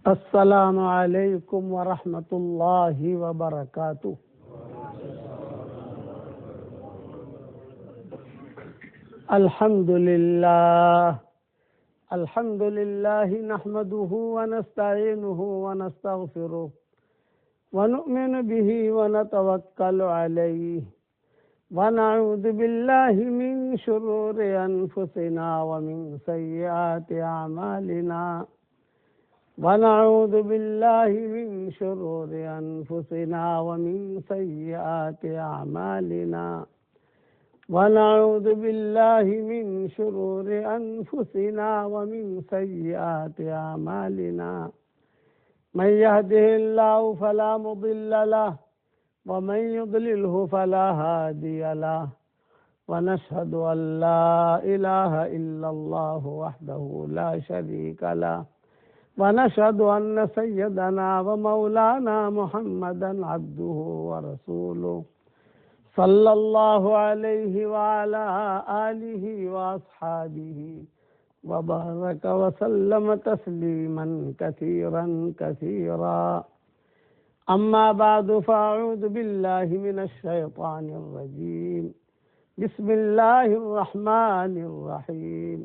السلام علیکم ورحمۃ اللہ وبرکاتہ۔ الحمد للہ نحمده ونستعینه ونستغفره ونؤمن به ونتوکل علیہ ونعوذ باللہ من شرور انفسنا ومن سیئات اعمالنا ونعوذ باللہ من شرور انفسنا ومن سیئات اعمالنا ونعوذ باللہ من شرور انفسنا ومن سیئات اعمالنا من يهده الله فلا مضل له ومن يضلله فلا هادي له ونشهد أن لا إله إلا الله وحده لا شريك له ونشهد أن سيدنا ومولانا محمدا عبده ورسوله صلى الله عليه وعلى آله وأصحابه وبارك وسلم تسليما كثيرا كثيرا أما بعد فأعوذ بالله من الشيطان الرجيم بسم الله الرحمن الرحيم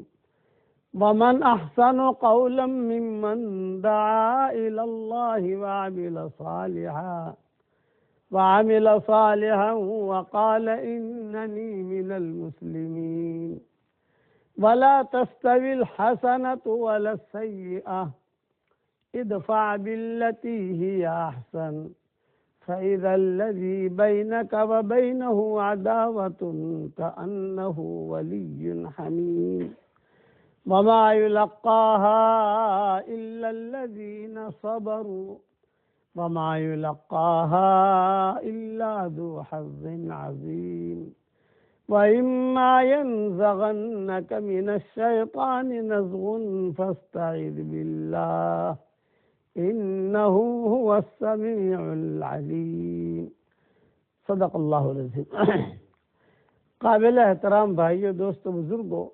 ومن أحسن قولا ممن دعا إلى الله وعمل صالحا وقال إنني من المسلمين ولا تستوي الحسنة ولا السيئة ادفع بالتي هي أحسن فإذا الذي بينك وبينه عداوة كأنه ولي حميم وما يلقاها إلا الذين صبروا وما يلقاها إلا ذو حظ عظيم وإما ينزغنك من الشيطان نزغ فاستعذ بالله إنه هو السميع العليم صدق اللہ العظیم۔ قابل احترام بھائیو، دوستو، بزرگوں،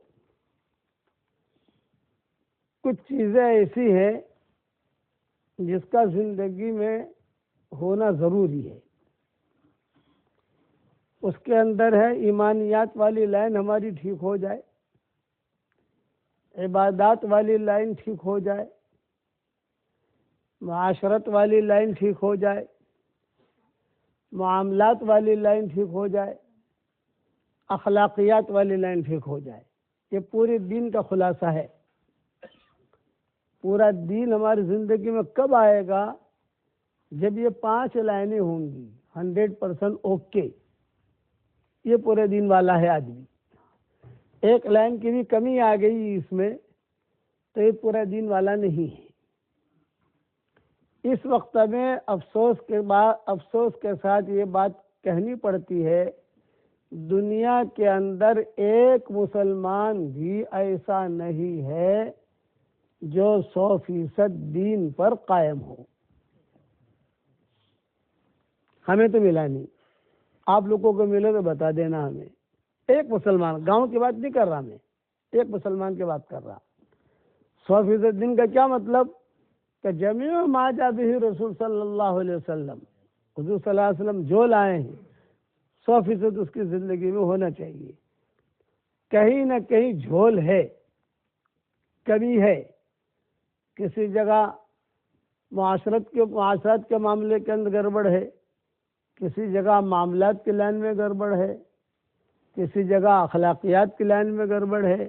کچھ چیزیں ایسی ہیں جس کا زندگی میں ہونا ضروری ہے۔ اس کے اندر ہے ایمانیات والی لائن ہماری ٹھیک ہو جائے، عبادات والی لائن ٹھیک ہو جائے، معاشرت والی لائن ٹھیک ہو جائے، معاملات والی لائن ٹھیک ہو جائے، اخلاقیات والی لائن ٹھیک ہو جائے۔ یہ پورے دین کا خلاصہ ہے۔ پورا دین ہماری زندگی میں کب آئے گا؟ جب یہ 5 لائنیں ہوں گی 100% اوکے، یہ پورے دین والا ہے آدمی۔ ایک لائن کی بھی کمی آ گئی اس میں تو یہ پورا دین والا نہیں ہے۔ اس وقت میں افسوس کے ساتھ یہ بات کہنی پڑتی ہے، دنیا کے اندر ایک مسلمان بھی ایسا نہیں ہے جو 100% دین پر قائم ہو۔ ہمیں تو ملا نہیں، آپ لوگوں کو ملے تو بتا دینا ہمیں۔ ایک مسلمان، گاؤں کی بات نہیں کر رہا میں، ایک مسلمان کی بات کر رہا۔ 100% دین کا کیا مطلب؟ کہ جمیع ما جاء بہ رسول صلی اللہ علیہ وسلم، حضور صلی اللہ علیہ وسلم جو لائے ہیں 100% اس کی زندگی میں ہونا چاہیے۔ کہیں نہ کہیں جھول ہے، کمی ہے، کسی جگہ معاشرت کے معاملے کے اندر گڑبڑ ہے، کسی جگہ معاملات کی لائن میں گڑبڑ ہے، کسی جگہ اخلاقیات کی لائن میں گڑبڑ ہے،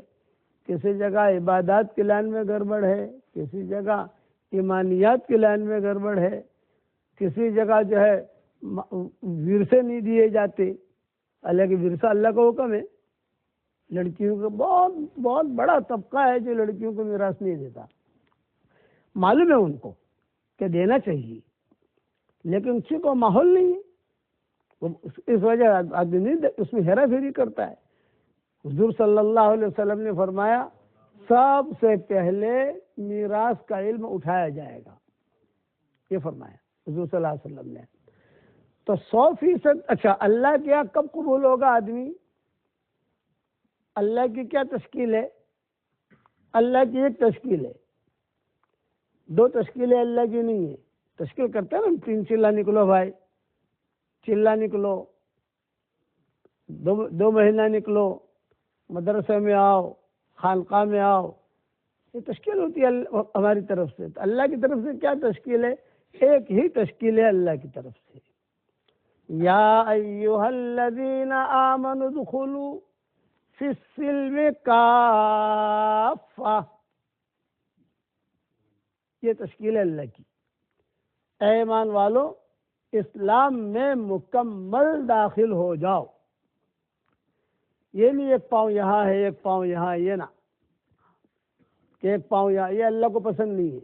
کسی جگہ عبادات کی لائن میں گڑبڑ ہے، کسی جگہ ایمانیات کی لائن میں گڑبڑ ہے، کسی جگہ جو ہے ورثے نہیں دیے جاتے، حالانکہ ورثہ اللہ کا حکم ہے۔ لڑکیوں کا بہت بڑا طبقہ ہے جو لڑکیوں کو میراث نہیں دیتا، معلوم ہے ان کو کہ دینا چاہیے، لیکن اسی کو ماحول نہیں ہے، اس وجہ آدمی نہیں اس میں ہیرا پھیری کرتا ہے۔ حضور صلی اللہ علیہ وسلم نے فرمایا سب سے پہلے میراث کا علم اٹھایا جائے گا، یہ فرمایا حضور صلی اللہ علیہ وسلم نے۔ تو 100%، اچھا اللہ کیا کب قبول ہوگا آدمی؟ اللہ کی کیا تشکیل ہے؟ اللہ کی ایک تشکیل ہے دو تشکیلیں اللہ کی نہیں ہے. تشکیل کرتے ہیں نا, 3 چلا نکلو بھائی, چلا نکلو, 2 مہینہ نکلو, مدرسے میں آؤ, خانقاہ میں آؤ, یہ تشکیل ہوتی ہے ہماری طرف سے. تو اللہ کی طرف سے کیا تشکیل ہے؟ ایک ہی تشکیل ہے اللہ کی طرف سے. یا ایھا الذین آمنوا ادخلوا فی السلم کافہ, یہ تشکیل ہے اللہ کی. اے ایمان والو, اسلام میں مکمل داخل ہو جاؤ. یہ نہیں ایک پاؤں یہاں ہے ایک پاؤں یہاں, یہ نہ کہ ایک پاؤں یہاں, یہ اللہ کو پسند نہیں ہے.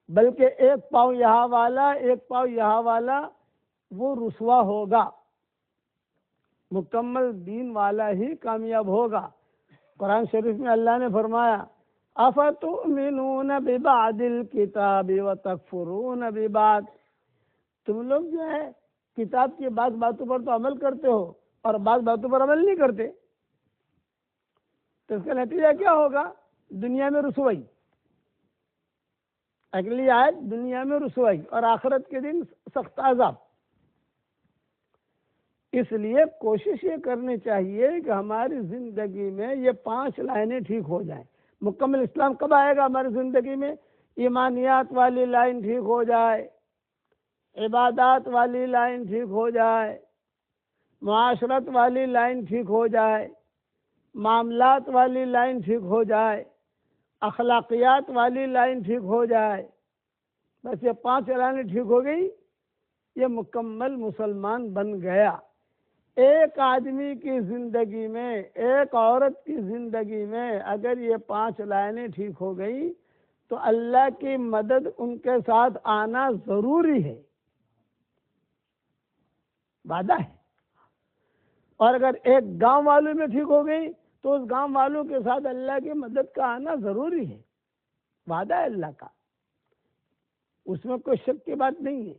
بلکہ ایک پاؤں یہاں والا ایک پاؤں یہاں والا وہ رسوا ہوگا. مکمل دین والا ہی کامیاب ہوگا. قرآن شریف میں اللہ نے فرمایا افتؤمنون ببعض الکتاب وتکفرون ببعض, تم لوگ جو ہے کتاب کی بعض باتوں پر تو عمل کرتے ہو اور بعض باتوں پر عمل نہیں کرتے. تو اس کا نتیجہ کیا ہوگا؟ دنیا میں رسوائی. اگلی آیت, دنیا میں رسوائی اور آخرت کے دن سخت عذاب. اس لیے کوشش یہ کرنی چاہیے کہ ہماری زندگی میں یہ 5 لائنیں ٹھیک ہو جائیں. مکمل اسلام کب آئے گا ہماری زندگی میں؟ ایمانیات والی لائن ٹھیک ہو جائے, عبادات والی لائن ٹھیک ہو جائے, معاشرت والی لائن ٹھیک ہو جائے, معاملات والی لائن ٹھیک ہو جائے, اخلاقیات والی لائن ٹھیک ہو جائے. بس یہ 5 لائنیں ٹھیک ہو گئی, یہ مکمل مسلمان بن گیا. ایک آدمی کی زندگی میں, ایک عورت کی زندگی میں اگر یہ 5 لائنیں ٹھیک ہو گئی تو اللہ کی مدد ان کے ساتھ آنا ضروری ہے, وعدہ ہے. اور اگر ایک گاؤں والوں میں ٹھیک ہو گئی تو اس گاؤں والوں کے ساتھ اللہ کی مدد کا آنا ضروری ہے, وعدہ ہے اللہ کا, اس میں کوئی شک کی بات نہیں ہے.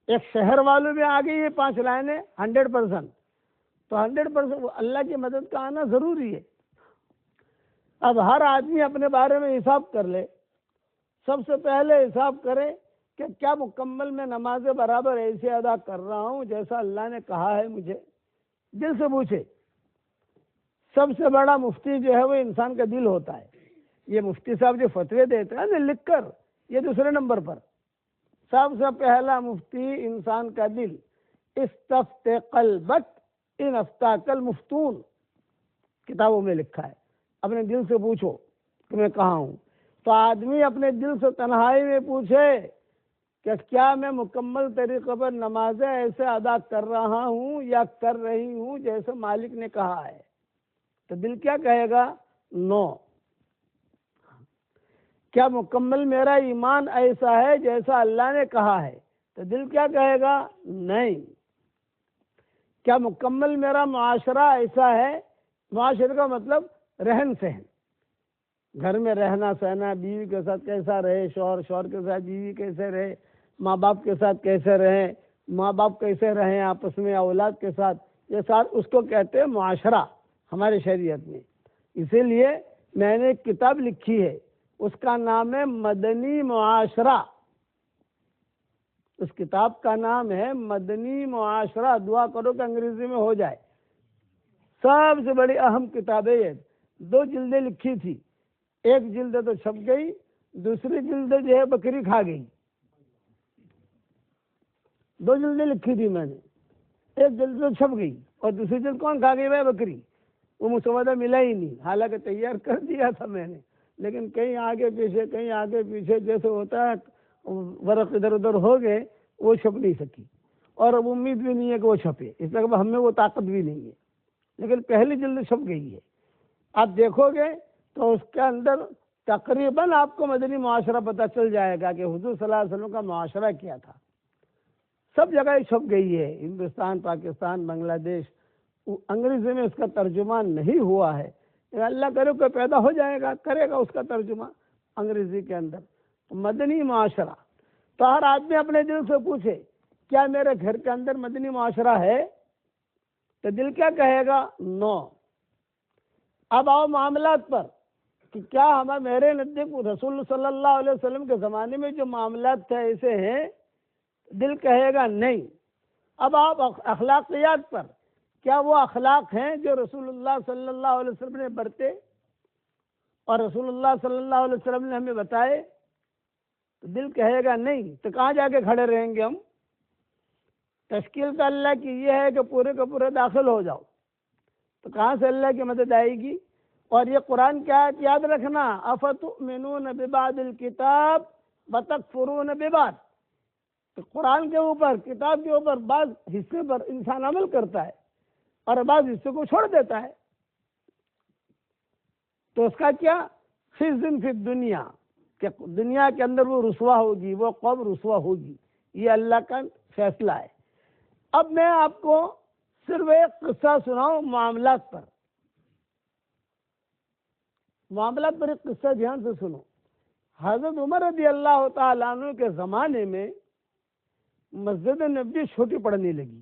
ایک شہر والوں میں آ گئی یہ 5 لائنیں 100%, تو 100% اللہ کی مدد کا آنا ضروری ہے. اب ہر آدمی اپنے بارے میں حساب کر لے. سب سے پہلے حساب کرے کہ کیا مکمل میں نماز برابر ایسے ادا کر رہا ہوں جیسا اللہ نے کہا ہے مجھے. دل سے پوچھے. سب سے بڑا مفتی جو ہے وہ انسان کا دل ہوتا ہے. یہ مفتی صاحب جو فتوے دیتے ہیں نا لکھ کر, یہ دوسرے نمبر پر. سب سے پہلا مفتی انسان کا دل. استفت قلبک ان افتاک المفتون, کتابوں میں لکھا ہے. اپنے دل سے پوچھو کہ میں کہاں ہوں. تو آدمی اپنے دل سے تنہائی میں پوچھے کہ کیا میں مکمل طریقے پر نمازیں ایسے ادا کر رہا ہوں یا کر رہی ہوں جیسے مالک نے کہا ہے. تو دل کیا کہے گا؟ نو. کیا مکمل میرا ایمان ایسا ہے جیسا اللہ نے کہا ہے؟ تو دل کیا کہے گا؟ نہیں. کیا مکمل میرا معاشرہ ایسا ہے؟ معاشرے کا مطلب رہن سہن, گھر میں رہنا سہنا, بیوی کے ساتھ کیسا رہے, شوہر کے ساتھ بیوی کیسے رہے, ماں باپ کے ساتھ کیسے رہیں, ماں باپ کیسے رہیں آپس میں, اولاد کے ساتھ, یہ ساتھ اس کو کہتے ہیں معاشرہ ہمارے شریعت میں. اسی لیے میں نے ایک کتاب لکھی ہے, اس کا نام ہے مدنی معاشرہ. اس کتاب کا نام ہے مدنی معاشرہ. دعا کرو کہ انگریزی میں ہو جائے. سب سے بڑی اہم کتاب ہے یہ. 2 جلدیں لکھی تھی, ایک جلد تو چھپ گئی, دوسری جلد جو ہے بکری کھا گئی. 2 جلدیں لکھی تھی میں نے, ایک جلد تو چھپ گئی اور دوسری جلد کون کھا گئی بھائی؟ بکری. وہ مسودہ ملا ہی نہیں, حالانکہ تیار کر دیا تھا میں نے, لیکن کہیں آگے پیچھے کہیں آگے پیچھے جیسے ہوتا ہے ورق ادھر ادھر ہو گئے, وہ چھپ نہیں سکی. اور اب امید بھی نہیں ہے کہ وہ چھپے, اس لیے ہم میں وہ طاقت بھی نہیں ہے. لیکن پہلی جلد چھپ گئی ہے. آپ دیکھو گے تو اس کے اندر تقریباً آپ کو مدنی معاشرہ پتہ چل جائے گا کہ حضور صلی اللہ علیہ وسلم کا معاشرہ کیا تھا. سب جگہ چھپ گئی ہے, ہندوستان, پاکستان, بنگلہ دیش. انگریزی میں اس کا ترجمہ نہیں ہوا ہے. اللہ کرے کوئی پیدا ہو جائے گا, کرے گا اس کا ترجمہ انگریزی کے اندر. مدنی معاشرہ. تو ہر آدمی اپنے دل سے پوچھے کیا میرے گھر کے اندر مدنی معاشرہ ہے؟ تو دل کیا کہے گا؟ نو. اب آؤ معاملات پر. کہ کیا میرے نزدیک رسول صلی اللہ علیہ وسلم کے زمانے میں جو معاملات تھے ایسے ہیں؟ دل کہے گا نہیں۔ اب آپ اخلاقیات پر، کیا وہ اخلاق ہیں جو رسول اللہ صلی اللہ علیہ وسلم نے برتے اور رسول اللہ صلی اللہ علیہ وسلم نے ہمیں بتائے؟ تو دل کہے گا نہیں، تو کہاں جا کے کھڑے رہیں گے ہم؟ تشکیل تو اللہ کی یہ ہے کہ پورے کے پورے داخل ہو جاؤ، تو کہاں سے اللہ کی مدد آئے گی؟ اور یہ قرآن کی آیت یاد رکھنا، افتؤمنون ببعض الکتاب وتکفرون ببعض، تو قرآن کے اوپر، کتاب کے اوپر بعض حصے پر انسان عمل کرتا ہے اور بعض حصے کو چھوڑ دیتا ہے، تو اس کا کیا خزن فی الدنیا، کہ دنیا کے اندر وہ رسوا ہوگی، وہ قوم رسوا ہوگی، یہ اللہ کا فیصلہ ہے۔ اب میں آپ کو صرف ایک قصہ سناؤں معاملات پر، معاملات پر ایک قصہ دھیان سے سنو۔ حضرت عمر رضی اللہ تعالیٰ عنہ کے زمانے میں مسجد نبوی چھوٹی پڑنے لگی،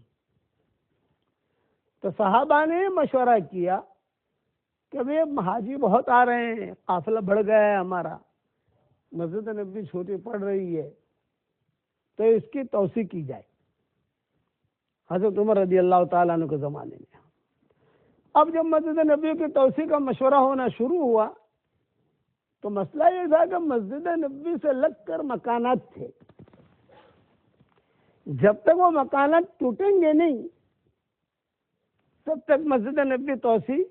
تو صحابہ نے مشورہ کیا کہ بھئی حاجی بہت آ رہے ہیں، قافلہ بڑھ گیا ہے ہمارا، مسجد نبوی چھوٹی پڑ رہی ہے، تو اس کی توسیع کی جائے۔ حضرت عمر رضی اللہ تعالیٰ عنہ کے زمانے میں اب جب مسجد نبوی کی توسیع کا مشورہ ہونا شروع ہوا تو مسئلہ یہ تھا کہ مسجد نبوی سے لگ کر مکانات تھے، جب تک وہ مکانات ٹوٹیں گے نہیں تب تک مسجد نبوی توسیع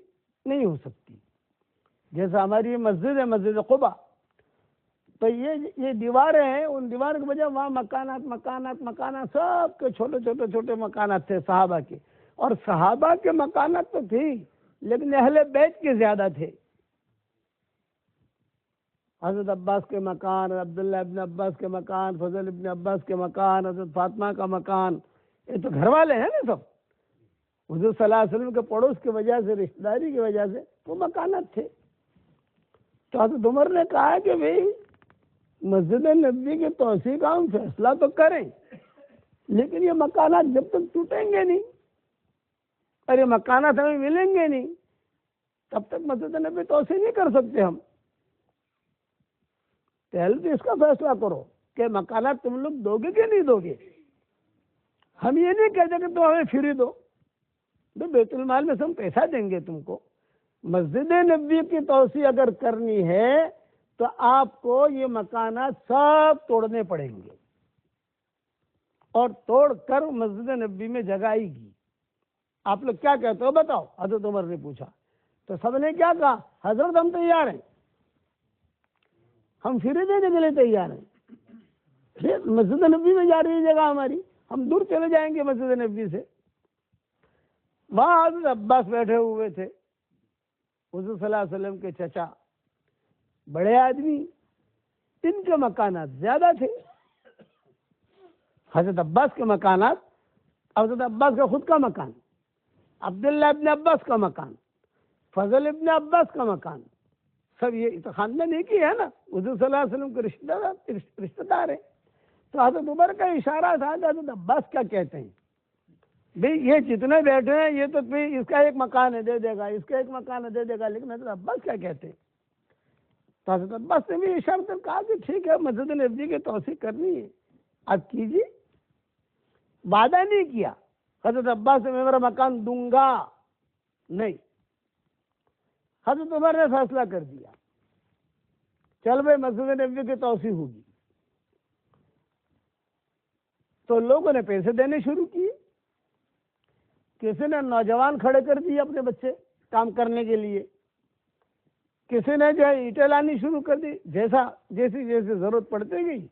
نہیں ہو سکتی۔ جیسا ہماری یہ مسجد ہے، مسجد قباء، تو یہ دیواریں ہیں، ان دیواروں کے بجائے وہاں مکانات سب کے چھوٹے مکانات تھے صحابہ کے، اور صحابہ کے مکانات تو تھی لیکن اہل بیت کے زیادہ تھے۔ حضرت عباس کے مکان، عبداللہ ابن عباس کے مکان، فضل ابن عباس کے مکان، حضرت فاطمہ کا مکان، یہ تو گھر والے ہیں نا سب، حضور صلی اللہ علیہ وسلم کے پڑوس کی وجہ سے، رشتہ داری کی وجہ سے وہ مکانات تھے۔ تو حضرت عمر نے کہا کہ بھئی مسجد نبوی کی توسیع کا ہم فیصلہ تو کریں، لیکن یہ مکانات جب تک ٹوٹیں گے نہیں اور یہ مکانات ہمیں ملیں گے نہیں تب تک مسجد نبوی توسیع نہیں کر سکتے ہم۔ پہلے تو اس کا فیصلہ کرو کہ مکانات تم لوگ دو گے کہ نہیں دو گے۔ ہم یہ نہیں کہتے کہ تم ہمیں فری دو، بیت المال میں سے ہم پیسہ دیں گے تم کو۔ مسجد نبوی کی توسیع اگر کرنی ہے تو آپ کو یہ مکانات سب توڑنے پڑیں گے اور توڑ کر مسجد نبوی میں جگہ آئے گی۔ آپ لوگ کیا کہتے ہو بتاؤ؟ حضرت عمر نے پوچھا تو سب نے کیا کہا؟ حضرت ہم تیار ہیں، ہم فری دینے کے لیے تیار ہیں، مسجد نبوی میں جا رہی ہے جگہ ہماری، ہم دور چلے جائیں گے مسجد نبوی سے۔ وہاں حضرت عباس بیٹھے ہوئے تھے، حضور صلی اللہ علیہ وسلم کے چچا، بڑے آدمی، ان کے مکانات زیادہ تھے۔ حضرت عباس کے مکانات، حضرت عباس کا خود کا مکان، عبداللہ ابن عباس کا مکان، فضل ابن عباس کا مکان، سب یہ تو خاندان ایک ہی ہے نا، حضور صلی اللہ علیہ وسلم کے رشتہ دار ہیں۔ تو حضرت عمر کا اشارہ تھا کہ حضرت عباس کیا کہتے ہیں، بھئی یہ جتنے بیٹھے ہیں یہ تو اس کا ایک مکان ہے دے دے گا، اس کا ایک مکان ہے دے دے گا، لیکن حضرت عباس کیا کہتے ہیں؟ تو حضرت عباس نے بھی اشارہ کہا کہ ٹھیک ہے مسجد نبوی کی توسیع کرنی ہے، اب کیجیے۔ وعدہ نہیں کیا حضرت عباس سے میں میرا مکان دوں گا، نہیں، حضرت عمر نے فیصلہ کر دیا چل بھائی مسجد نبوی کی توسیع ہوگی۔ تو لوگوں نے پیسے دینے شروع کیے، کسی نے نوجوان کھڑے کر دیے اپنے بچے کام کرنے کے لیے، کسی نے جو ہے اینٹیں لانی شروع کر دی، جیسی ضرورت پڑتی گئی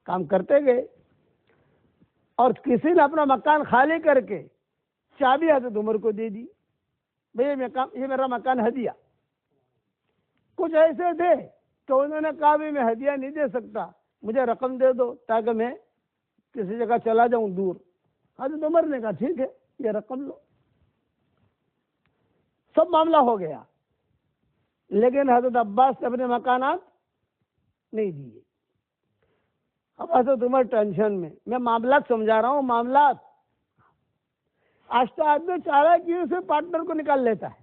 کام کرتے گئے، اور کسی نے اپنا مکان خالی کر کے چابی حضرت عمر کو دے دی، بھئی یہ میرا مکان ہدیہ۔ کچھ ایسے تھے کہ انہوں نے کہا بھی میں ہدیہ نہیں دے سکتا، مجھے رقم دے دو تاکہ میں کسی جگہ چلا جاؤں دور۔ حضرت عمر نے کہا ٹھیک ہے یہ رقم لو، سب معاملہ ہو گیا، لیکن حضرت عباس نے اپنے مکانات نہیں دیے۔ اب حضرت عمر ٹینشن میں معاملات سمجھا رہا ہوں، معاملات۔ آج تو آدمی چالاکیوں سے پارٹنر کو نکال لیتا ہے،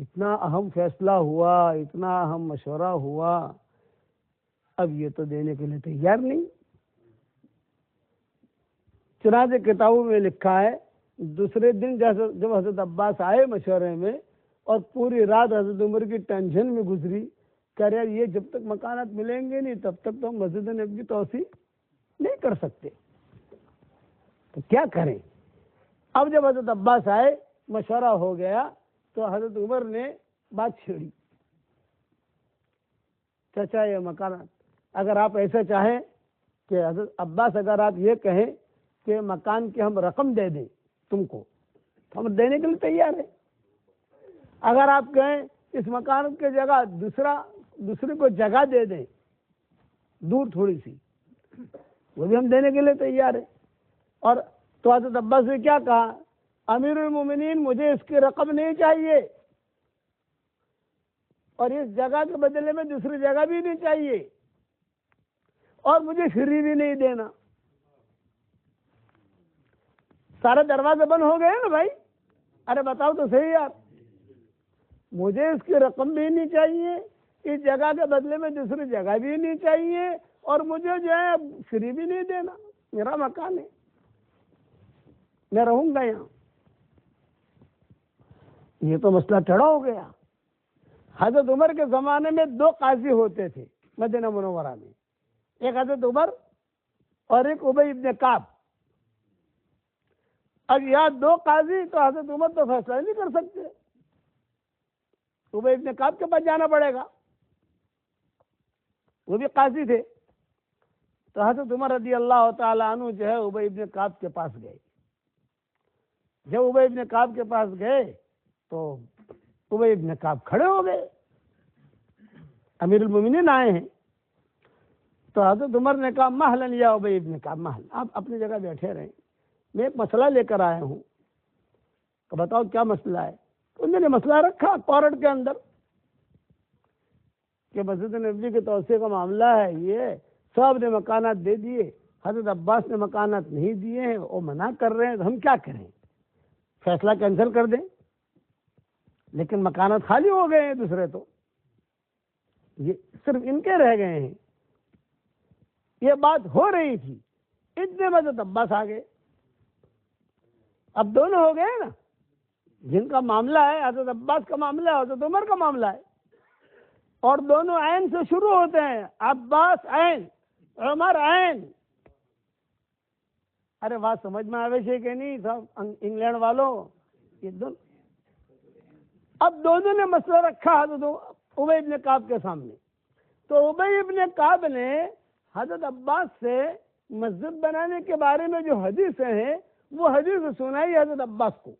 اتنا اہم فیصلہ ہوا، اتنا اہم مشورہ ہوا، اب یہ تو دینے کے لیے تیار نہیں۔ چنانچہ کتابوں میں لکھا ہے دوسرے دن جب حضرت عباس آئے مشورے میں اور پوری رات حضرت عمر کی ٹینشن میں گزری، کہہ رہے یہ جب تک مکانات ملیں گے نہیں تب تک تو ہم مسجد نبوی توسیع نہیں کر سکتے، تو کیا کریں؟ اب جب حضرت عباس آئے، مشورہ ہو گیا، تو حضرت عمر نے بات چھیڑی، چچا یہ مکانات اگر آپ ایسا چاہیں کہ حضرت عباس اگر آپ یہ کہیں کہ مکان کی ہم رقم دے دیں تم کو، تو ہم دینے کے لیے تیار ہیں۔ اگر آپ کہیں اس مکان کی جگہ دوسرے کو جگہ دے دیں دور تھوڑی سی، وہ بھی ہم دینے کے لیے تیار ہیں۔ اور تو حضرت عباس نے کیا کہا، امیر المومنین مجھے اس کی رقم نہیں چاہیے، اور اس جگہ کے بدلے میں دوسری جگہ بھی نہیں چاہیے، اور مجھے فری بھی نہیں دینا۔ سارے دروازے بند ہو گئے نا بھائی، ارے بتاؤ تو صحیح یار، مجھے اس کی رقم بھی نہیں چاہیے، اس جگہ کے بدلے میں دوسری جگہ بھی نہیں چاہیے، اور مجھے جو ہے فری بھی نہیں دینا، میرا مکان ہے، میں رہوں گا یہاں۔ یہ تو مسئلہ ٹھڑا ہو گیا۔ حضرت عمر کے زمانے میں 2 قاضی ہوتے تھے مدینہ منورہ میں، ایک حضرت عمر اور ایک ابی ابن کعب۔ اب یہاں 2 قاضی، تو حضرت عمر تو فیصلہ نہیں کر سکتے، ابی ابن کعب کے پاس جانا پڑے گا، وہ بھی قاضی تھے۔ تو حضرت عمر رضی اللہ تعالیٰ عنہ جو ہے ابی ابن کعب کے پاس گئے۔ جب ابی ابن کعب کے پاس گئے تو ابی ابن کعب کھڑے ہو گئے، امیر المومنین آئے ہیں۔ تو حضرت عمر نے کہا مہلن یا ابی ابن کعب، مہل، آپ اپنی جگہ بیٹھے رہیں، میں ایک مسئلہ لے کر آیا ہوں، تو بتاؤ کیا مسئلہ ہے؟ تو انہوں نے مسئلہ رکھا کورٹ کے اندر کہ مسجد نبوی کی توسیع کا معاملہ ہے، یہ سب نے مکانات دے دیے، حضرت عباس نے مکانات نہیں دیے ہیں، وہ منع کر رہے ہیں، تو ہم کیا کریں؟ فیصلہ کینسل کر دیں؟ لیکن مکانات خالی ہو گئے ہیں دوسرے، تو یہ صرف ان کے رہ گئے ہیں۔ یہ بات ہو رہی تھی، اتنے میں حضرت عباس آ گئے۔ اب دونوں ہو گئے نا، جن کا معاملہ ہے حضرت عباس کا معاملہ ہے، حضرت عمر کا معاملہ ہے، اور دونوں عین سے شروع ہوتے ہیں، عباس عین، عمر عین۔ ارے بات سمجھ میں آوے سے کہ نہیں سب انگلینڈ والوں؟ یہ دونوں اب دونوں نے مسئلہ رکھا حضرت ابی ابن کعب کے سامنے۔ تو ابی ابن کعب نے حضرت عباس سے مسجد بنانے کے بارے میں جو حدیثیں ہیں وہ حدیث سنائی حضرت عباس کو۔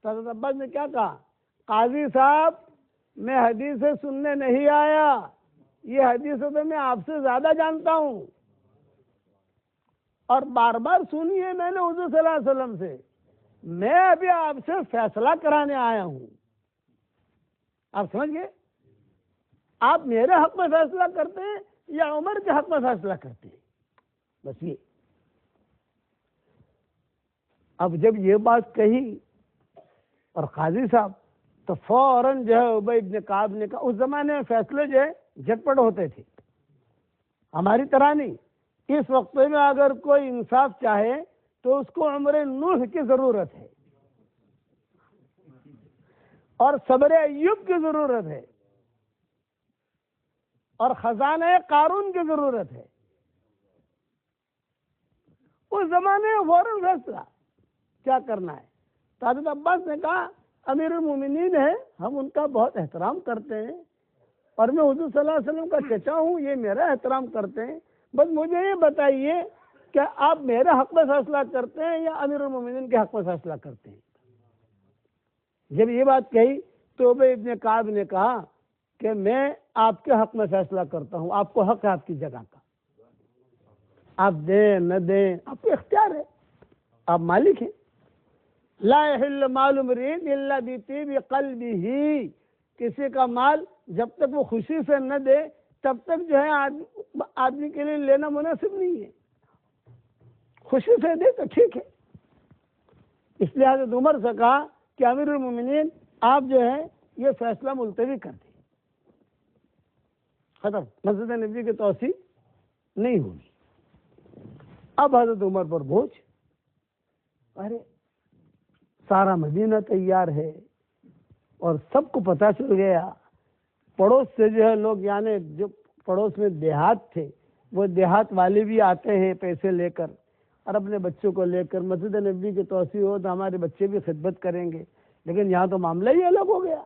تو حضرت عباس نے کیا کہا، قاضی صاحب میں حدیثیں سننے نہیں آیا، یہ حدیثیں تو میں آپ سے زیادہ جانتا ہوں، اور بار بار سنی ہے میں نے حضور صلی اللہ علیہ وسلم سے، میں ابھی آپ سے فیصلہ کرانے آیا ہوں۔ آپ سمجھ گئے؟ آپ میرے حق میں فیصلہ کرتے ہیں یا عمر کے حق میں فیصلہ کرتے ہیں، بس یہ۔ اب جب یہ بات کہی اور قاضی صاحب، تو فوراً جو ہے ابی ابن کعب نے کہا، اس زمانے میں فیصلے جو ہے جھٹپٹ ہوتے تھے، ہماری طرح نہیں۔ اس وقت میں اگر کوئی انصاف چاہے تو اس کو عمر نوح کی ضرورت ہے، اور صبر ایوب کی ضرورت ہے، اور خزانہ قارون کی ضرورت ہے۔ اس زمانے میں فوراً فیصلہ کیا کرنا ہے۔ تو حضرت عباس نے کہا امیر المومنین ہیں، ہم ان کا بہت احترام کرتے ہیں، اور میں حضور صلی اللہ علیہ وسلم کا چچا ہوں، یہ میرا احترام کرتے ہیں، بس مجھے یہ بتائیے کہ آپ میرے حق میں فیصلہ کرتے ہیں یا امیر المومنین کے حق میں فیصلہ کرتے ہیں؟ جب یہ بات کہی تو ابی ابن کعب نے کہا کہ میں آپ کے حق میں فیصلہ کرتا ہوں، آپ کو حق ہے آپ کی جگہ کا، آپ دیں نہ دیں آپ کو اختیار ہے، آپ مالک ہیں۔ لا يحل مال امرئ الا بطيب قلبه، کسی کا مال جب تک وہ خوشی سے نہ دے تب تک جو ہے آدمی کے لیے لینا مناسب نہیں ہے، خوشی سے دے تو ٹھیک ہے۔ اس لیے حضرت عمر سے کہا کہ امیر المومنین آپ جو ہے یہ فیصلہ ملتوی کر دیں، ختم، مسجد نبوی کی توسیع نہیں ہوگی۔ اب حضرت عمر پر بوجھ، ارے سارا مدینہ تیار ہے اور سب کو پتہ چل گیا، پڑوس سے جو ہے لوگ، یعنی جو پڑوس میں دیہات تھے وہ دیہات والے بھی آتے ہیں پیسے لے کر اور اپنے بچوں کو لے کر، مسجد نبوی کی توسیع ہو تو ہمارے بچے بھی خدمت کریں گے، لیکن یہاں تو معاملہ ہی الگ ہو گیا،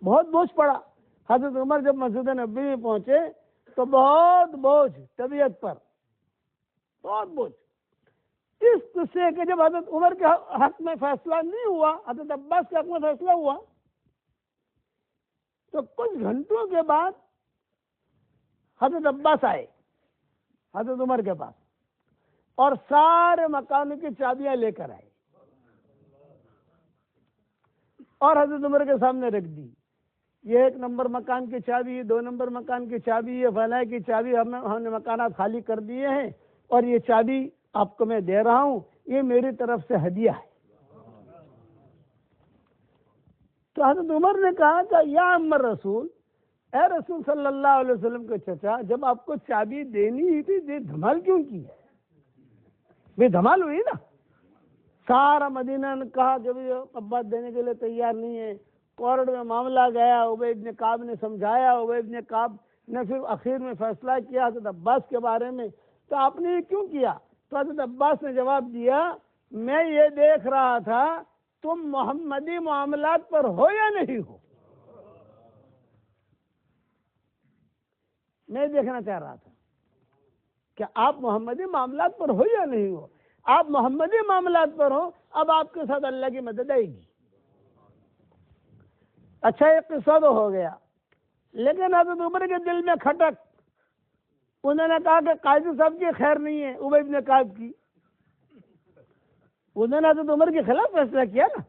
بہت بوجھ پڑا۔ حضرت عمر جب مسجد نبوی میں پہنچے تو بہت بوجھ طبیعت پر، بہت بوجھ، اس قصے کہ جب حضرت عمر کے حق میں فیصلہ نہیں ہوا، حضرت عباس کے حق میں فیصلہ ہوا، تو کچھ گھنٹوں کے بعد حضرت عباس آئے حضرت عمر کے پاس اور سارے مکانوں کی چابیاں لے کر آئے اور حضرت عمر کے سامنے رکھ دی، یہ 1 نمبر مکان کی چابی، 2 نمبر مکان کی چابی، یہ فلاں کی چابی، ہم نے مکانات خالی کر دیے ہیں اور یہ چابی آپ کو میں دے رہا ہوں، یہ میری طرف سے ہدیہ ہے۔ تو حضرت عمر نے کہا کہ یا عمر رسول، اے رسول صلی اللہ علیہ وسلم کے چچا، جب آپ کو چابی دینی ہی تھی یہ دھمال کیوں کی ہے؟ بے دھمال ہوئی نا، سارا مدینہ نے کہا کہ عباس دینے کے لیے تیار نہیں ہے، کورٹ میں معاملہ گیا، ابی ابن کعب نے سمجھایا، ابی ابن کعب نے پھر اخیر میں فیصلہ کیا حضرت عباس کے بارے میں، تو آپ نے یہ کیوں کیا؟ تو حضرت عباس نے جواب دیا، میں یہ دیکھ رہا تھا تم محمدی معاملات پر ہو یا نہیں ہو، میں دیکھنا چاہ رہا تھا کہ آپ محمدی معاملات پر ہو یا نہیں ہو، آپ محمدی معاملات پر ہو، اب آپ کے ساتھ اللہ کی مدد آئے گی۔ اچھا ایک قصہ تو ہو گیا، لیکن حضرت عمر کے دل میں کھٹک، انہوں نے کہا کہ قاضی صاحب کی خیر نہیں ہے ابی ابن کعب کی، انہوں نے حضرت عمر کے خلاف فیصلہ کیا نا،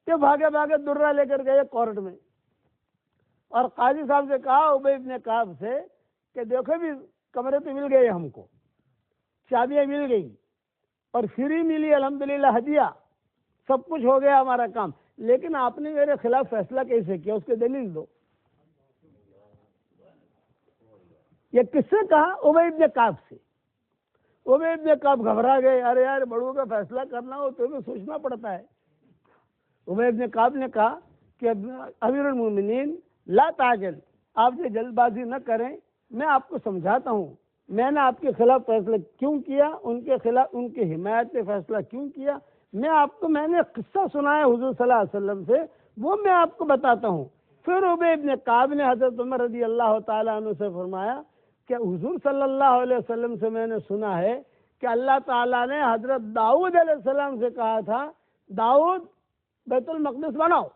کہ بھاگے بھاگے درہ لے کر گئے کورٹ میں اور قاضی صاحب سے کہا ابی ابن کعب سے کہ دیکھو بھی کمرے تو مل گئے، ہم کو چابیاں مل گئی اور فری ملی الحمدللہ ہدیہ، سب کچھ ہو گیا ہمارا کام، لیکن آپ نے میرے خلاف فیصلہ کیسے کیا، اس کے دلیل دو۔ یہ کس سے کہا؟ ابی ابن کعب سے۔ ابی ابن کعب گھبرا گئے، ارے یار بڑوں کا فیصلہ کرنا ہو تو بھی سوچنا پڑتا ہے۔ ابی ابن کعب نے کہا کہ امیر المومنین لا تعجل، آپ سے جلد بازی نہ کریں، میں آپ کو سمجھاتا ہوں میں نے آپ کے خلاف فیصلہ کیوں کیا، ان کے خلاف ان کی حمایت میں فیصلہ کیوں کیا، میں نے قصہ سنا ہے حضور صلی اللہ علیہ وسلم سے، وہ میں آپ کو بتاتا ہوں۔ پھر ابی ابن کعب نے حضرت عمر رضی اللہ تعالیٰ عنہ سے فرمایا کہ حضور صلی اللہ علیہ وسلم سے میں نے سنا ہے کہ اللہ تعالیٰ نے حضرت داؤد علیہ السلام سے کہا تھا داؤد بیت المقدس بناؤ،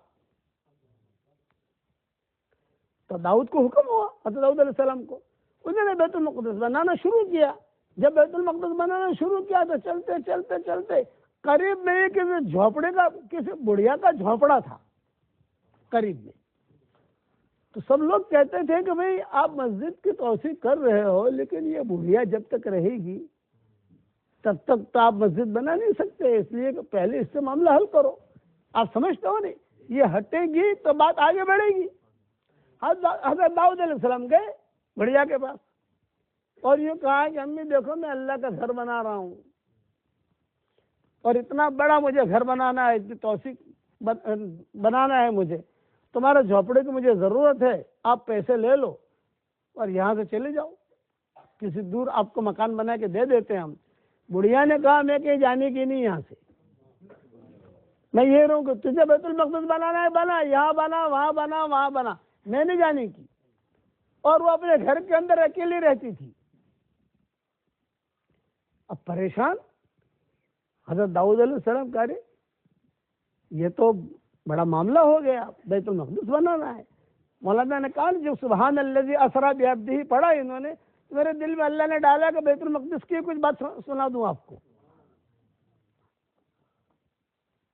تو داؤد کو حکم ہوا حضرت داؤد علیہ السلام کو، انہوں نے بیت المقدس بنانا شروع کیا۔ جب بیت المقدس بنانا شروع کیا تو چلتے چلتے چلتے قریب میں کسی جھونپڑے کا، کسی بڑھیا کا جھونپڑا تھا قریب میں، تو سب لوگ کہتے تھے کہ بھئی آپ مسجد کی توسیع کر رہے ہو لیکن یہ بڑھیا جب تک رہے گی تب تک تو آپ مسجد بنا نہیں سکتے، اس لیے کہ پہلے اس سے معاملہ حل کرو، آپ سمجھتے ہو نہیں، یہ ہٹے گی تو بات آگے بڑھے گی۔ حضرت داؤد علیہ السلام گئے بڑھیا کے پاس اور یہ کہا کہ امی دیکھو میں اللہ کا گھر بنا رہا ہوں اور اتنا بڑا مجھے گھر بنانا ہے، اتنی توسیع بنانا ہے مجھے، تمہارے جھونپڑے کی مجھے ضرورت ہے، آپ پیسے لے لو اور یہاں سے چلے جاؤ، کسی دور آپ کو مکان بنا کے دے دیتے ہیں ہم۔ بڑھیا نے کہا میں کہیں جانے کی نہیں، یہاں سے میں یہ رہوں کہ تجھے بیت المقدس بنانا ہے بنا، یہاں بنا وہاں بنا وہاں بنا، میں نہیں جانے کی۔ اور وہ اپنے گھر کے اندر اکیلی رہتی تھی۔ اب پریشان حضرت داؤد علیہ السلام کہہ رہے یہ تو بڑا معاملہ ہو گیا، بیت المقدس بنانا ہے۔ مولانا نے کہا جو سبحان الذی اسری بعبدہ پڑھا انہوں نے، میرے دل میں اللہ نے ڈالا کہ بیت المقدس کی کچھ بات سنا دوں آپ کو۔